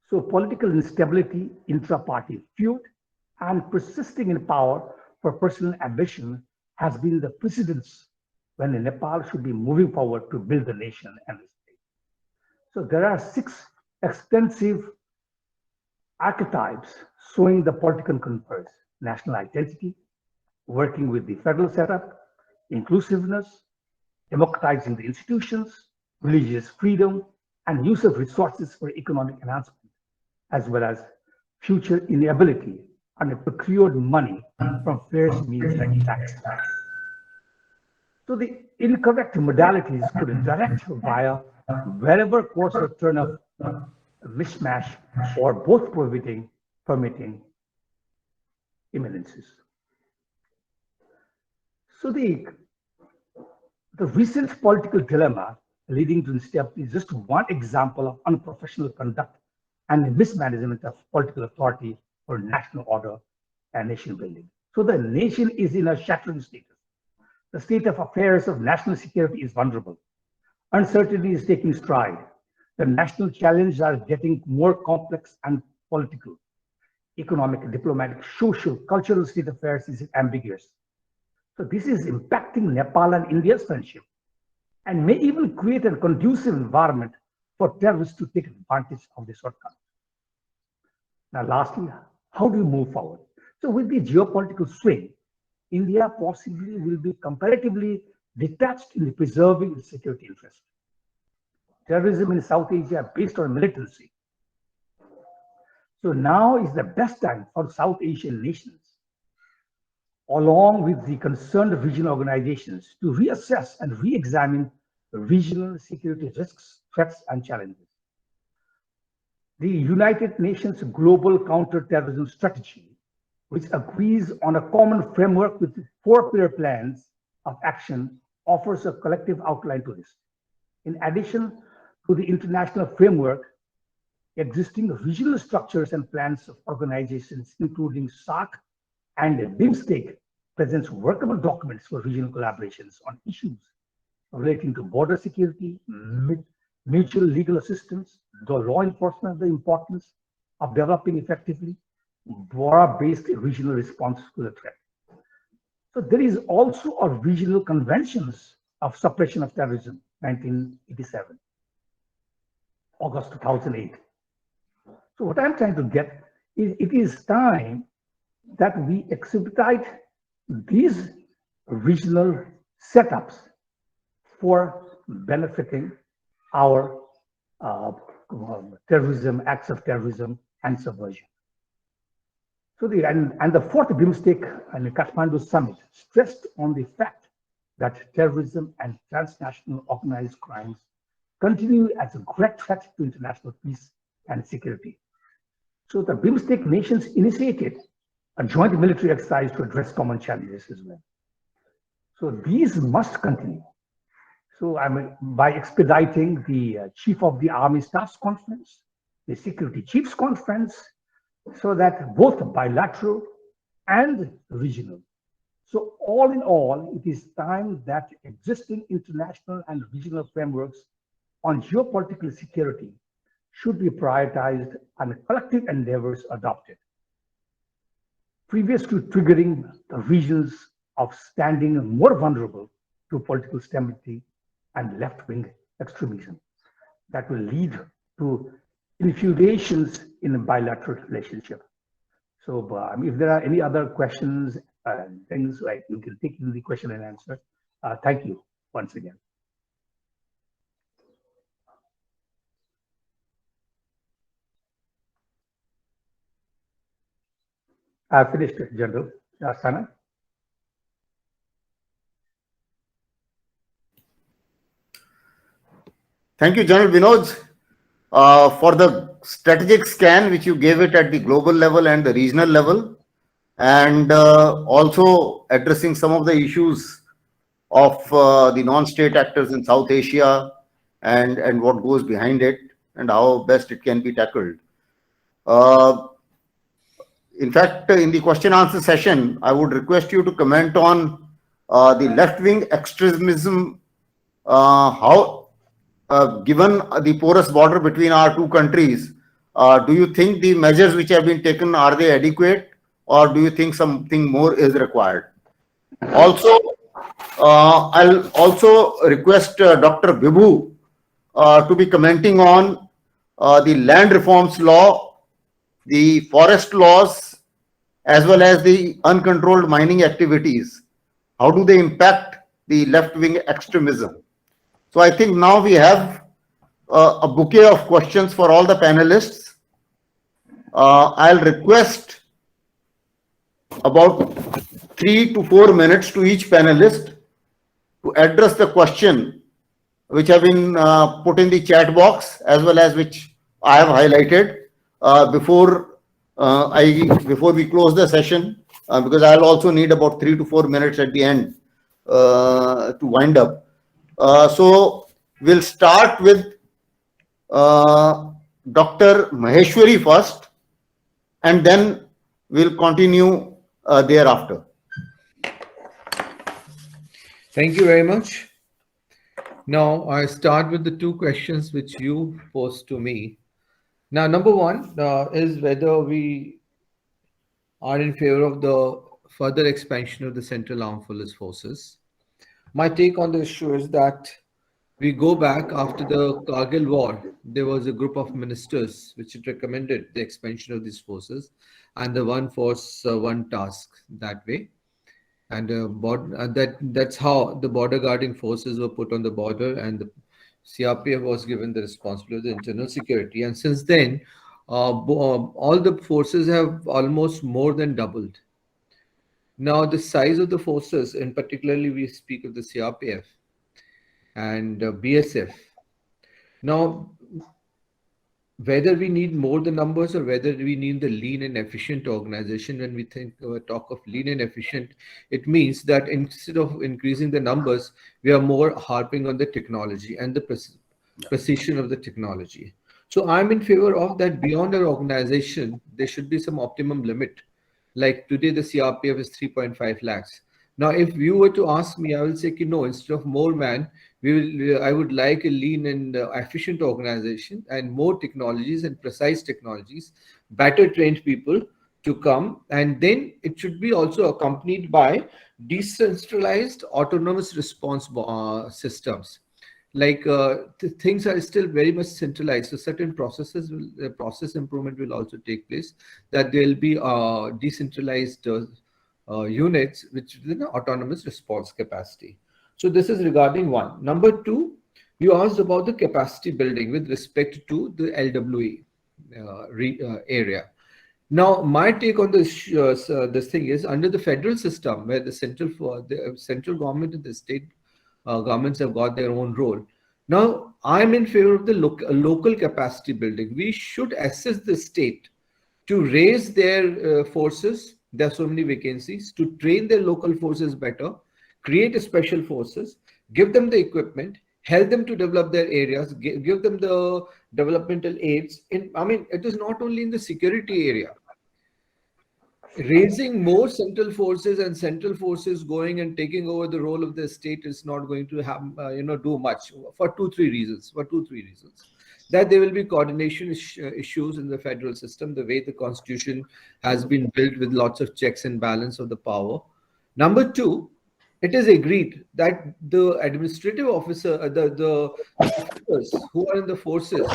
So political instability, intra-party feud, and persisting in power for personal ambition has been the precedence when Nepal should be moving forward to build the nation and the state. So there are 6 extensive archetypes showing the political contours: national identity, working with the federal setup, inclusiveness, democratizing the institutions, religious freedom, and use of resources for economic enhancement, as well as future inability and procured money from various means like taxes. So the incorrect modalities could direct via wherever course or turn of mishmash or both permitting imminences. So the recent political dilemma leading to instability is just one example of unprofessional conduct and mismanagement of political authority for national order and nation building. So the nation is in a shattering status. The state of affairs of national security is vulnerable. Uncertainty is taking stride. The national challenges are getting more complex and political. Economic, diplomatic, social, cultural state affairs is ambiguous. So this is impacting Nepal and India's friendship and may even create a conducive environment for terrorists to take advantage of this shortcoming. Now, lastly, how do we move forward? So with the geopolitical swing, India possibly will be comparatively detached in preserving its security interests. Terrorism in South Asia based on militancy. So now is the best time for South Asian nations, along with the concerned regional organizations, to reassess and re-examine regional security risks, threats, and challenges. The United Nations Global Counter-Terrorism Strategy, which agrees on a common framework with 4-pillar plans of action, offers a collective outline to this. In addition to the international framework, existing regional structures and plans of organizations, including SAARC and BIMSTEC, presents workable documents for regional collaborations on issues relating to border security, mutual legal assistance, the law enforcement, the importance of developing effectively broad-based regional response to the threat. So there is also a regional conventions of suppression of terrorism, 1987, August 2008. So what I'm trying to get is it is time that we expedite these regional setups for benefiting our terrorism, acts of terrorism and subversion. So the fourth BIMSTEC and the Kathmandu summit stressed on the fact that terrorism and transnational organized crimes continue as a great threat to international peace and security. So the BIMSTEC nations initiated a joint military exercise to address common challenges as well. So these must continue. So by expediting the Chief of the Army Staff's Conference, the Security Chiefs Conference, so that both bilateral and regional. So all in all, it is time that existing international and regional frameworks on geopolitical security should be prioritized and collective endeavors adopted. Previous to triggering the regions of standing more vulnerable to political stability and left-wing extremism that will lead to infuriations in a bilateral relationship. So if there are any other questions, things like you can take in the question and answer. Thank you once again. I finished, General Sana. Thank you, General Vinod, for the strategic scan which you gave it at the global level and the regional level, and also addressing some of the issues of the non-state actors in South Asia and what goes behind it and how best it can be tackled. In fact, in the question answer session, I would request you to comment on the left-wing extremism, how given the porous border between our two countries, do you think the measures which have been taken, are they adequate, or do you think something more is required? Also, I'll also request Dr. Vibhu to be commenting on the land reforms law, the forest laws, as well as the uncontrolled mining activities. How do they impact the left-wing extremism? So I think now we have a bouquet of questions for all the panelists. I'll request about 3 to 4 minutes to each panelist to address the question which have been put in the chat box, as well as which I have highlighted before we close the session, because I'll also need about 3 to 4 minutes at the end to wind up. So we'll start with Dr. Maheshwari first, and then we'll continue thereafter. Thank you very much. Now, I start with the two questions which you posed to me. Now, number one is whether we are in favor of the further expansion of the Central Armed Police Forces. My take on the issue is that we go back after the Kargil War. There was a group of ministers which had recommended the expansion of these forces and the one force, one task that way. And that's how the border guarding forces were put on the border, and the CRPF was given the responsibility of the internal security. And since then, all the forces have almost more than doubled. Now, the size of the forces, and particularly we speak of the CRPF and BSF. Now, whether we need more the numbers or whether we need the lean and efficient organization, when we talk of lean and efficient, it means that instead of increasing the numbers, we are more harping on the technology and the precision of the technology. So I'm in favor of that. Beyond our organization, there should be some optimum limit. Like today, the CRPF is 3.5 lakhs. Now, if you were to ask me, I will say, no, instead of more man, I would like a lean and efficient organization and more technologies and precise technologies, better trained people to come. And then it should be also accompanied by decentralized autonomous response systems. Like things are still very much centralized. So certain process improvement will also take place, that there will be decentralized units which within an autonomous response capacity. So this is regarding one. Number two, you asked about the capacity building with respect to the LWE area. Now, my take on this thing is, under the federal system, where the central government and the state governments have got their own role. Now, I'm in favor of the local capacity building. We should assist the state to raise their forces. There are so many vacancies, to train their local forces better, create special forces, give them the equipment, help them to develop their areas, give them the developmental aids. It is not only in the security area. Raising more central forces and central forces going and taking over the role of the state is not going to have, do much for two, three reasons. That there will be coordination issues in the federal system, the way the constitution has been built with lots of checks and balance of the power. Number two, it is agreed that the administrative officer, the officers who are in the forces,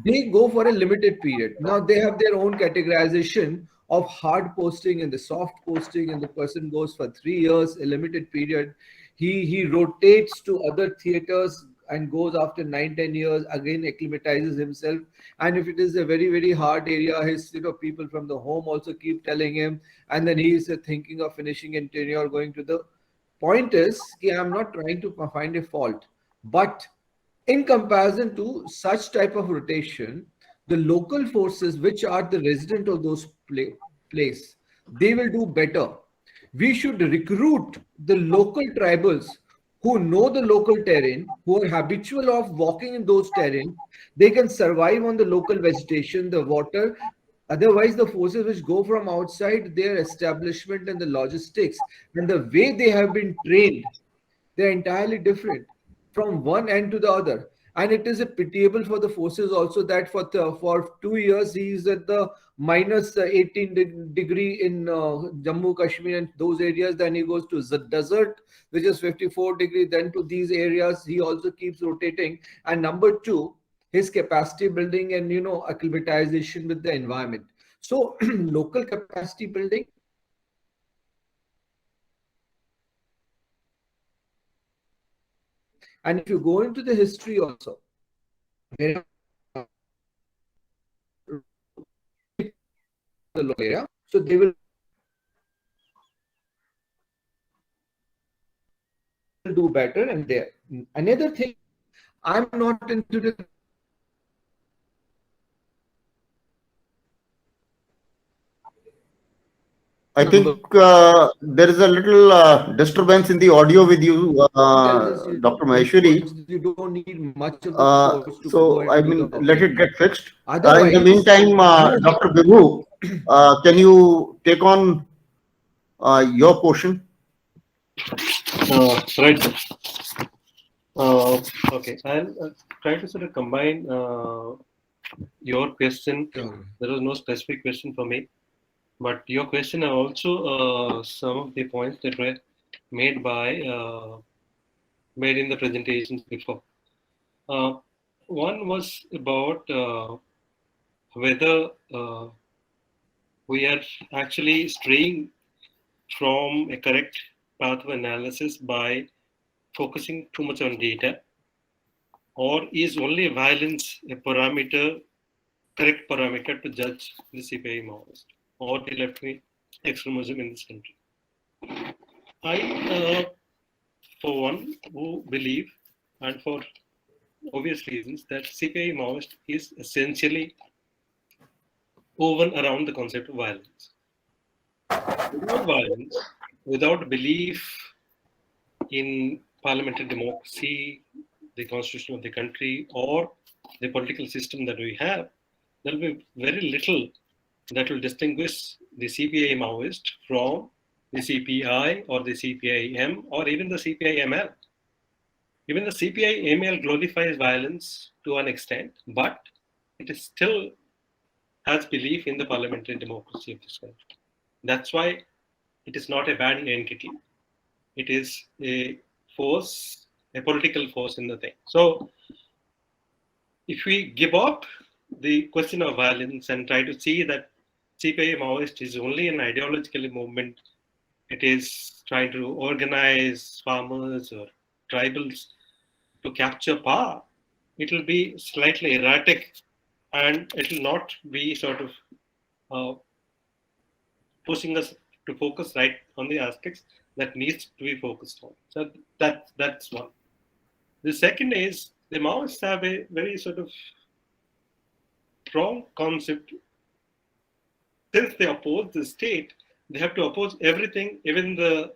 they go for a limited period. Now they have their own categorization of hard posting and the soft posting, and the person goes for 3 years, a limited period. He rotates to other theaters and goes after 9-10 years, again acclimatizes himself. And if it is a very, very hard area, his people from the home also keep telling him, and then he is thinking of finishing in tenure, going to the point is, I'm not trying to find a fault, but in comparison to such type of rotation, the local forces which are the resident of those place, they will do better. We should recruit the local tribals who know the local terrain, who are habitual of walking in those terrain. They can survive on the local vegetation, the water. Otherwise, the forces which go from outside, their establishment and the logistics and the way they have been trained, they're entirely different from one end to the other. And it is a pitiable for the forces also that for 2 years he is at the minus 18 degree in Jammu Kashmir and those areas. Then he goes to the desert, which is 54 degree. Then to these areas, he also keeps rotating. And number two, his capacity building and acclimatization with the environment. So local capacity building. And if you go into the history also, the area, so they will do better. And there, another thing, I'm not into the I think there is a little disturbance in the audio with you, Dr. Maheshwari. You don't need much of the force to go So, ahead I and do mean, the let it objective. get fixed. In the Otherwise, meantime, Dr. Bibu, can you take on your portion? Right. Okay, I'll try to sort of combine your question. Sure. There was no specific question for me, but your question are also some of the points that were made by made in the presentations before. One was about whether we are actually straying from a correct path of analysis by focusing too much on data, or is only violence a parameter, correct parameter to judge the CPI Maoist or the left-wing extremism in this country? I, for one, who believe, and for obvious reasons, that CPI Maoist is essentially woven around the concept of violence. Without violence, without belief in parliamentary democracy, the constitution of the country, or the political system that we have, there will be very little that will distinguish the CPI Maoist from the CPI or the CPI-M or even the CPI-ML. Even the CPI-ML glorifies violence to an extent, but it is still has belief in the parliamentary democracy of this country. That's why it is not a bad entity. It is a force, a political force in the thing. So if we give up the question of violence and try to see that CPI Maoist is only an ideological movement, it is trying to organize farmers or tribals to capture power, it will be slightly erratic and it will not be sort of pushing us to focus right on the aspects that needs to be focused on. So that's one. The second is the Maoists have a very sort of strong concept. Since they oppose the state, they have to oppose everything, even the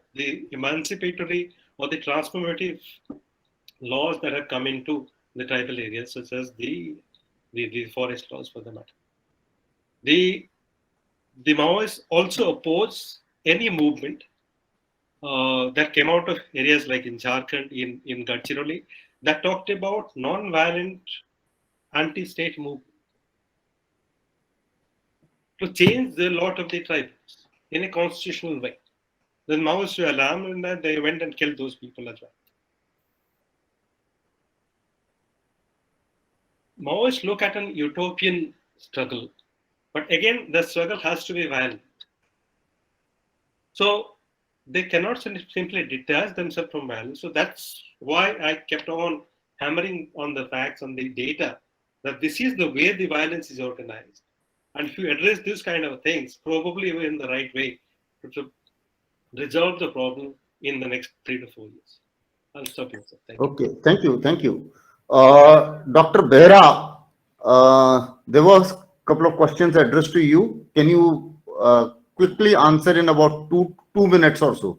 emancipatory or the transformative laws that have come into the tribal areas, such as the forest laws for the matter. The Maoists also oppose any movement that came out of areas like in Jharkhand, in Gadchiroli, that talked about non-violent anti-state movement to change the lot of the tribes in a constitutional way. The Maoists were alarmed in that they went and killed those people as well. Maoists look at an utopian struggle, but again, the struggle has to be violent. So they cannot simply detach themselves from violence. So that's why I kept on hammering on the facts, on the data, that this is the way the violence is organized. And if you address this kind of things, probably we're in the right way to resolve the problem in the next 3 to 4 years. I'll stop here, sir. Thank you. Okay, thank you, thank you. Dr. Bheira, there was a couple of questions addressed to you. Can you quickly answer in about two minutes or so?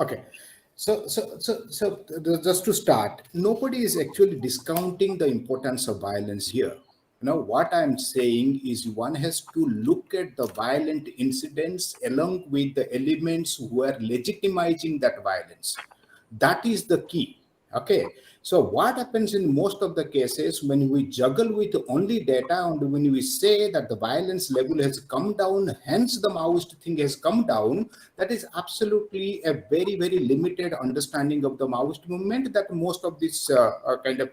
Okay. So just to start, nobody is actually discounting the importance of violence here. Now, what I'm saying is one has to look at the violent incidents along with the elements who are legitimizing that violence. That is the key. Okay. So what happens in most of the cases when we juggle with only data and when we say that the violence level has come down, hence the Maoist thing has come down, that is absolutely a very, very limited understanding of the Maoist movement that most of this kind of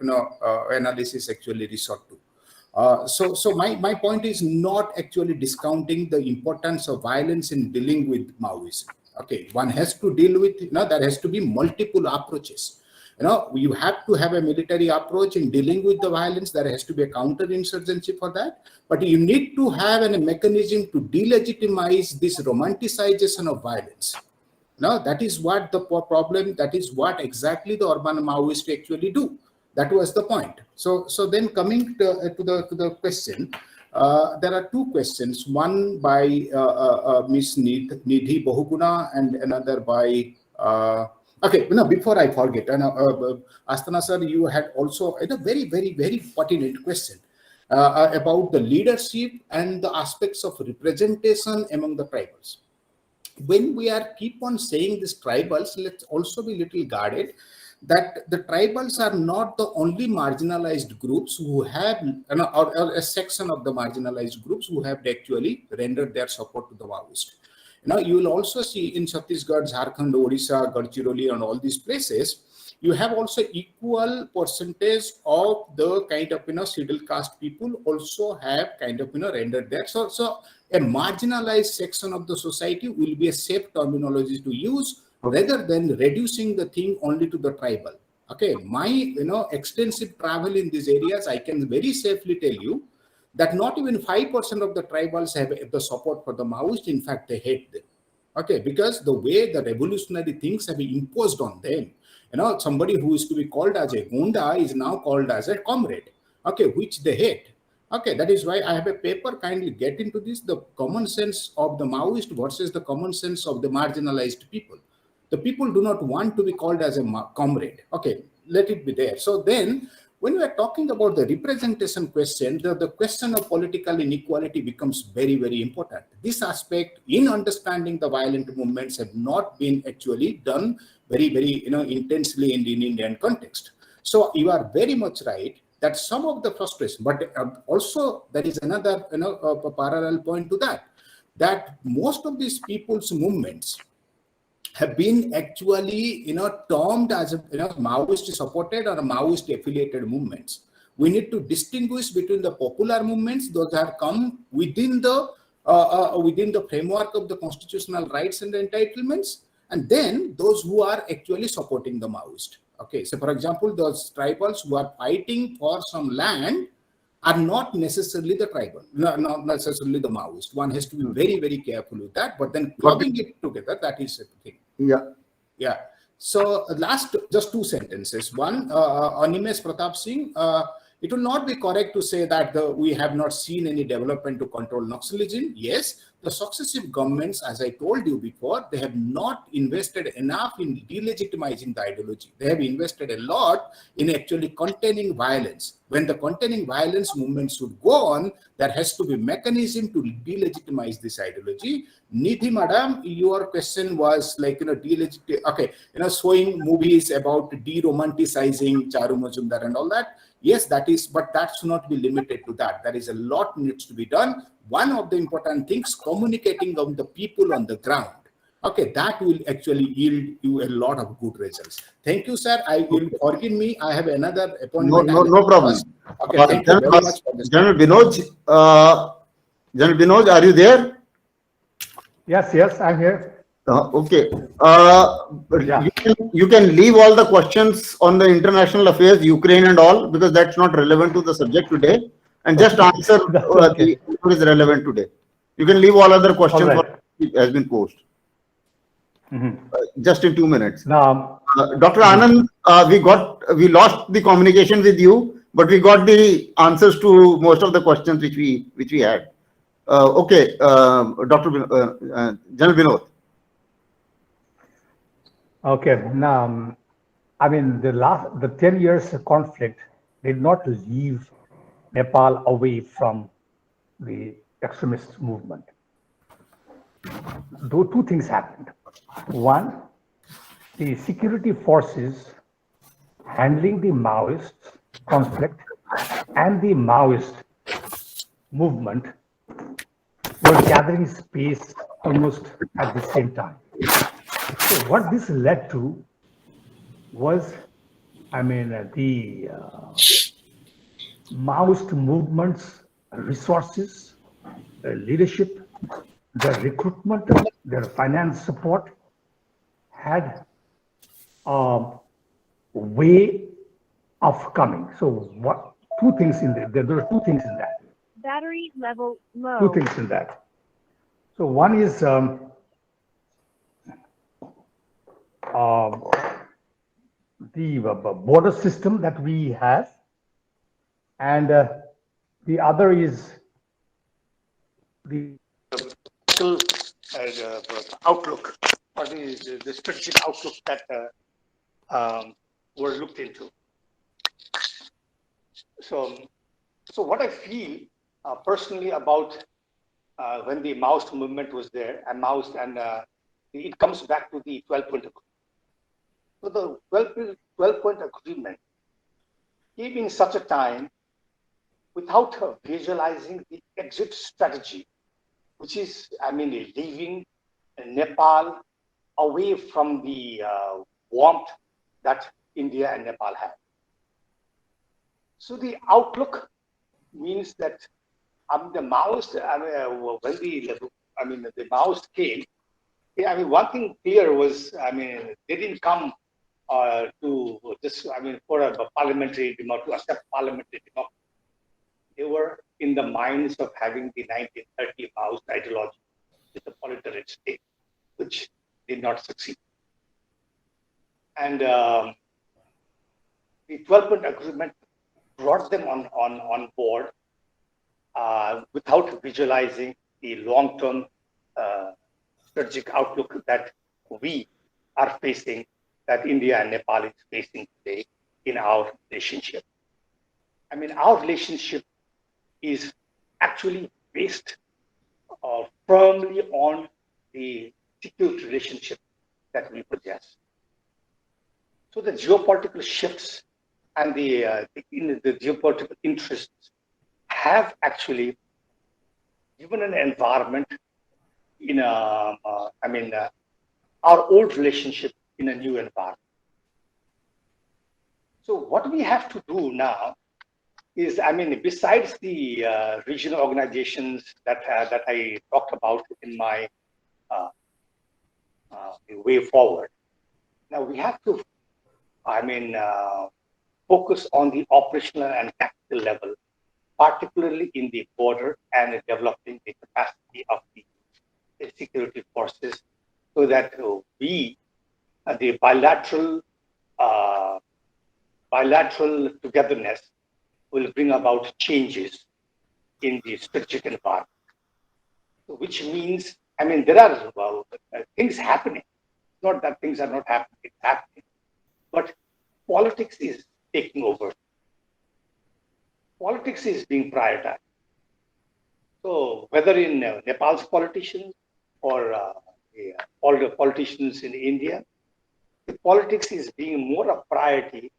analysis actually resort to. So my point is not actually discounting the importance of violence in dealing with Maoism. Okay, one has to deal with, there has to be multiple approaches. You have to have a military approach in dealing with the violence. There has to be a counter-insurgency for that. But you need to have a mechanism to delegitimize this romanticization of violence. Now, that is what the problem, that is what exactly the urban Maoists actually do. That was the point. So then coming to the question, There are two questions, one by Ms. Nidhi Bahuguna and another by, okay, before I forget, Asthana sir, you had also a very, very, very pertinent question about the leadership and the aspects of representation among the tribals. When we are keep on saying these tribals, let's also be little guarded that the tribals are not the only marginalized groups who have, or a section of the marginalized groups who have actually rendered their support to the Maoist. You will also see in Chhattisgarh, Jharkhand, Odisha, Gadchiroli, and all these places, you have also equal percentage of the kind of scheduled caste people also have kind of rendered that. So a marginalized section of the society will be a safe terminology to use rather than reducing the thing only to the tribal. Okay, my extensive travel in these areas, I can very safely tell you that not even 5% of the tribals have the support for the Maoist. In fact, they hate them. Okay, because the way the revolutionary things have been imposed on them. Somebody who is to be called as a Gunda is now called as a comrade, okay, which they hate. Okay, that is why I have a paper, kindly get into this, the common sense of the Maoist versus the common sense of the marginalized people. The people do not want to be called as a comrade. Okay, let it be there. So then, when we are talking about the representation question, the question of political inequality becomes very, very important. This aspect in understanding the violent movements have not been actually done very, very intensely in the Indian context. So you are very much right that some of the frustration, but also there is another a parallel point to that most of these people's movements have been actually termed as Maoist supported or Maoist affiliated movements. We need to distinguish between the popular movements, those have come within the framework of the constitutional rights and entitlements, and then those who are actually supporting the Maoist. Okay, so for example, those tribals who are fighting for some land are not necessarily the tribal, not necessarily the Maoist. One has to be very, very careful with that, but then clubbing it together, that is a thing. Yeah. So last, just two sentences. One, Animesh Pratap Singh, it will not be correct to say that we have not seen any development to control Naxalism. Yes, the successive governments, as I told you before, they have not invested enough in delegitimizing the ideology. They have invested a lot in actually containing violence. When the containing violence movement should go on, there has to be mechanism to delegitimize this ideology. Nidhi madam, your question was like, okay, showing movies about de-romanticizing Charu Majumdar and all that. Yes, that is, but that should not be limited to that. There is a lot needs to be done. One of the important things, communicating of the people on the ground. Okay, that will actually yield you a lot of good results. Thank you, sir. I will forgive me. I have another appointment. No problem. Okay, thank you very much for this. General Binoj, are you there? Yes, I'm here. Okay. Yeah. You can leave all the questions on the international affairs, Ukraine and all, because that's not relevant to the subject today. And just answer what is relevant today. You can leave all other questions what has been posed. Just in 2 minutes. Now, Dr. Anand, we lost the communication with you, but we got the answers to most of the questions which we had. Okay, General Vinod. Okay, now, I mean, the 10 years conflict did not leave Nepal away from the extremist movement. Though two things happened. One, the security forces handling the Maoist conflict and the Maoist movement were gathering space almost at the same time. So what this led to was, I mean, the Maoist movement's resources, their leadership, their recruitment, their finance support had a way of coming. So what? Two things in there. There are two things in that. Battery level low. Two things in that. So one is the border system that we have, and the other is the outlook or the strategic outlook that were looked into. So what I feel personally about when the Maoist movement was there, and Maoist, and it comes back to the 12-point agreement. So the 12-point agreement came in such a time without visualizing the exit strategy, which is, leaving Nepal away from the warmth that India and Nepal have. So the outlook means that the Maoist, when the Maoist came, one thing clear was, they didn't come to just, for a parliamentary democracy, to accept parliamentary democracy. They were in the minds of having the 1930 Maoist ideology with the proletariat state, which did not succeed. And the 12-point agreement brought them on board without visualizing the long-term strategic outlook that we are facing, that India and Nepal is facing today in our relationship. Our relationship is actually based firmly on the security relationship that we possess. So the geopolitical shifts and the geopolitical interests have actually given an environment in our old relationship in a new environment. So what we have to do now is, besides the regional organizations that I talked about in my way forward, now we have to, focus on the operational and tactical level, particularly in the border, and developing the capacity of the security forces, so that we, the bilateral togetherness, will bring about changes in the strategic environment. Which means, there are things happening. It's not that things are not happening, it's happening. But politics is taking over. Politics is being prioritized. So whether in Nepal's politicians or all the politicians in India, the politics is being more a priority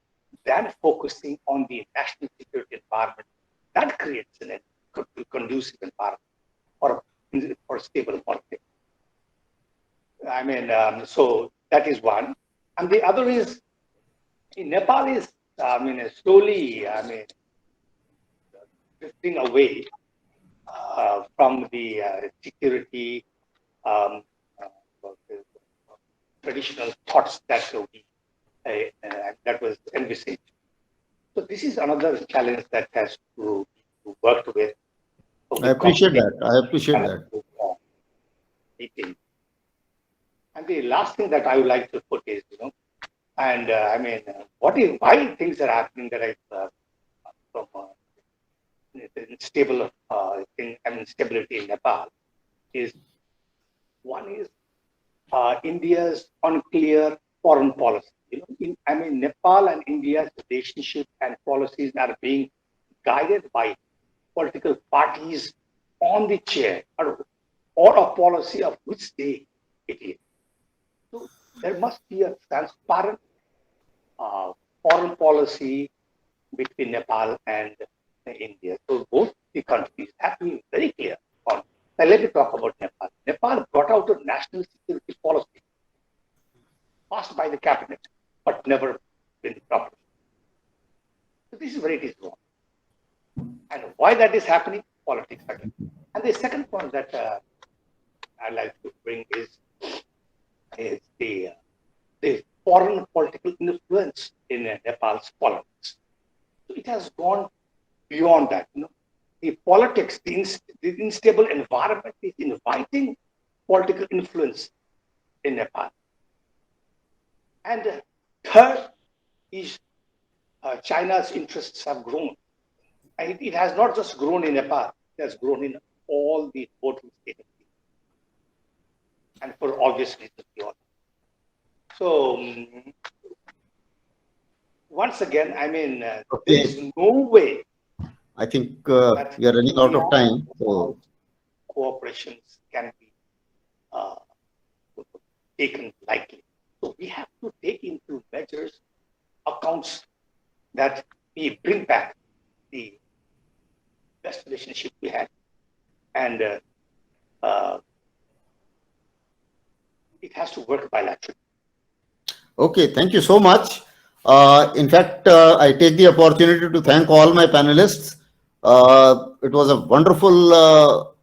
than focusing on the national security environment that creates a conducive environment for stable politics. So that is one. And the other is, Nepal is, slowly, drifting away from the security traditional thoughts that that was envisaged. So this is another challenge that has to be worked with. I appreciate that. And the last thing that I would like to put is, why things are happening that from stability in Nepal is, one is India's unclear foreign policy. Nepal and India's relationship and policies are being guided by political parties on the chair, or a policy of which state it is. So there must be a transparent foreign policy between Nepal and India. So both the countries have to be very clear on. Now let me talk about Nepal. Nepal brought out a national security policy passed by the cabinet, but never been properly. So this is where it is wrong. And why that is happening? Politics again. And the second point that I'd like to bring is the foreign political influence in Nepal's politics. So it has gone beyond that. The politics, the unstable environment is inviting political influence in Nepal. And third is China's interests have grown. And it has not just grown in Nepal, it has grown in all the total state of the and for obvious reasons we all. So once again, I mean, there is no way. I think we are running out of time. So cooperations can be taken lightly. So we have to take into measures, accounts that we bring back the best relationship we had, and it has to work bilaterally. okay, thank you so much. In fact, I take the opportunity to thank all my panelists. It was a wonderful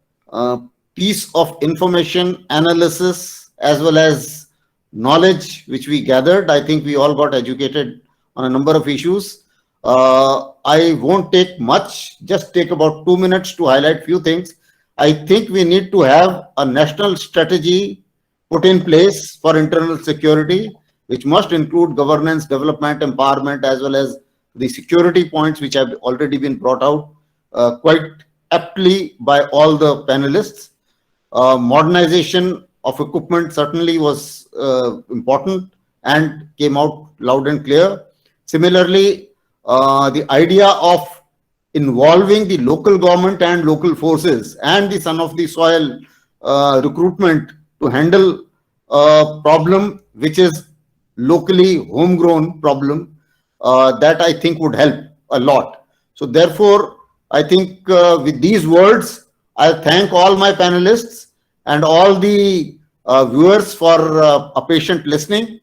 piece of information, analysis, as well as knowledge which we gathered. I think we all got educated on a number of issues. I won't take much, just take about 2 minutes to highlight few things. I think we need to have a national strategy put in place for internal security, which must include governance, development, empowerment, as well as the security points which have already been brought out quite aptly by all the panelists. Modernization of equipment certainly was important and came out loud and clear. Similarly, the idea of involving the local government and local forces and the son of the soil recruitment to handle a problem which is locally homegrown problem, that I think would help a lot. So therefore, I think with these words, I thank all my panelists and all the viewers for a patient listening.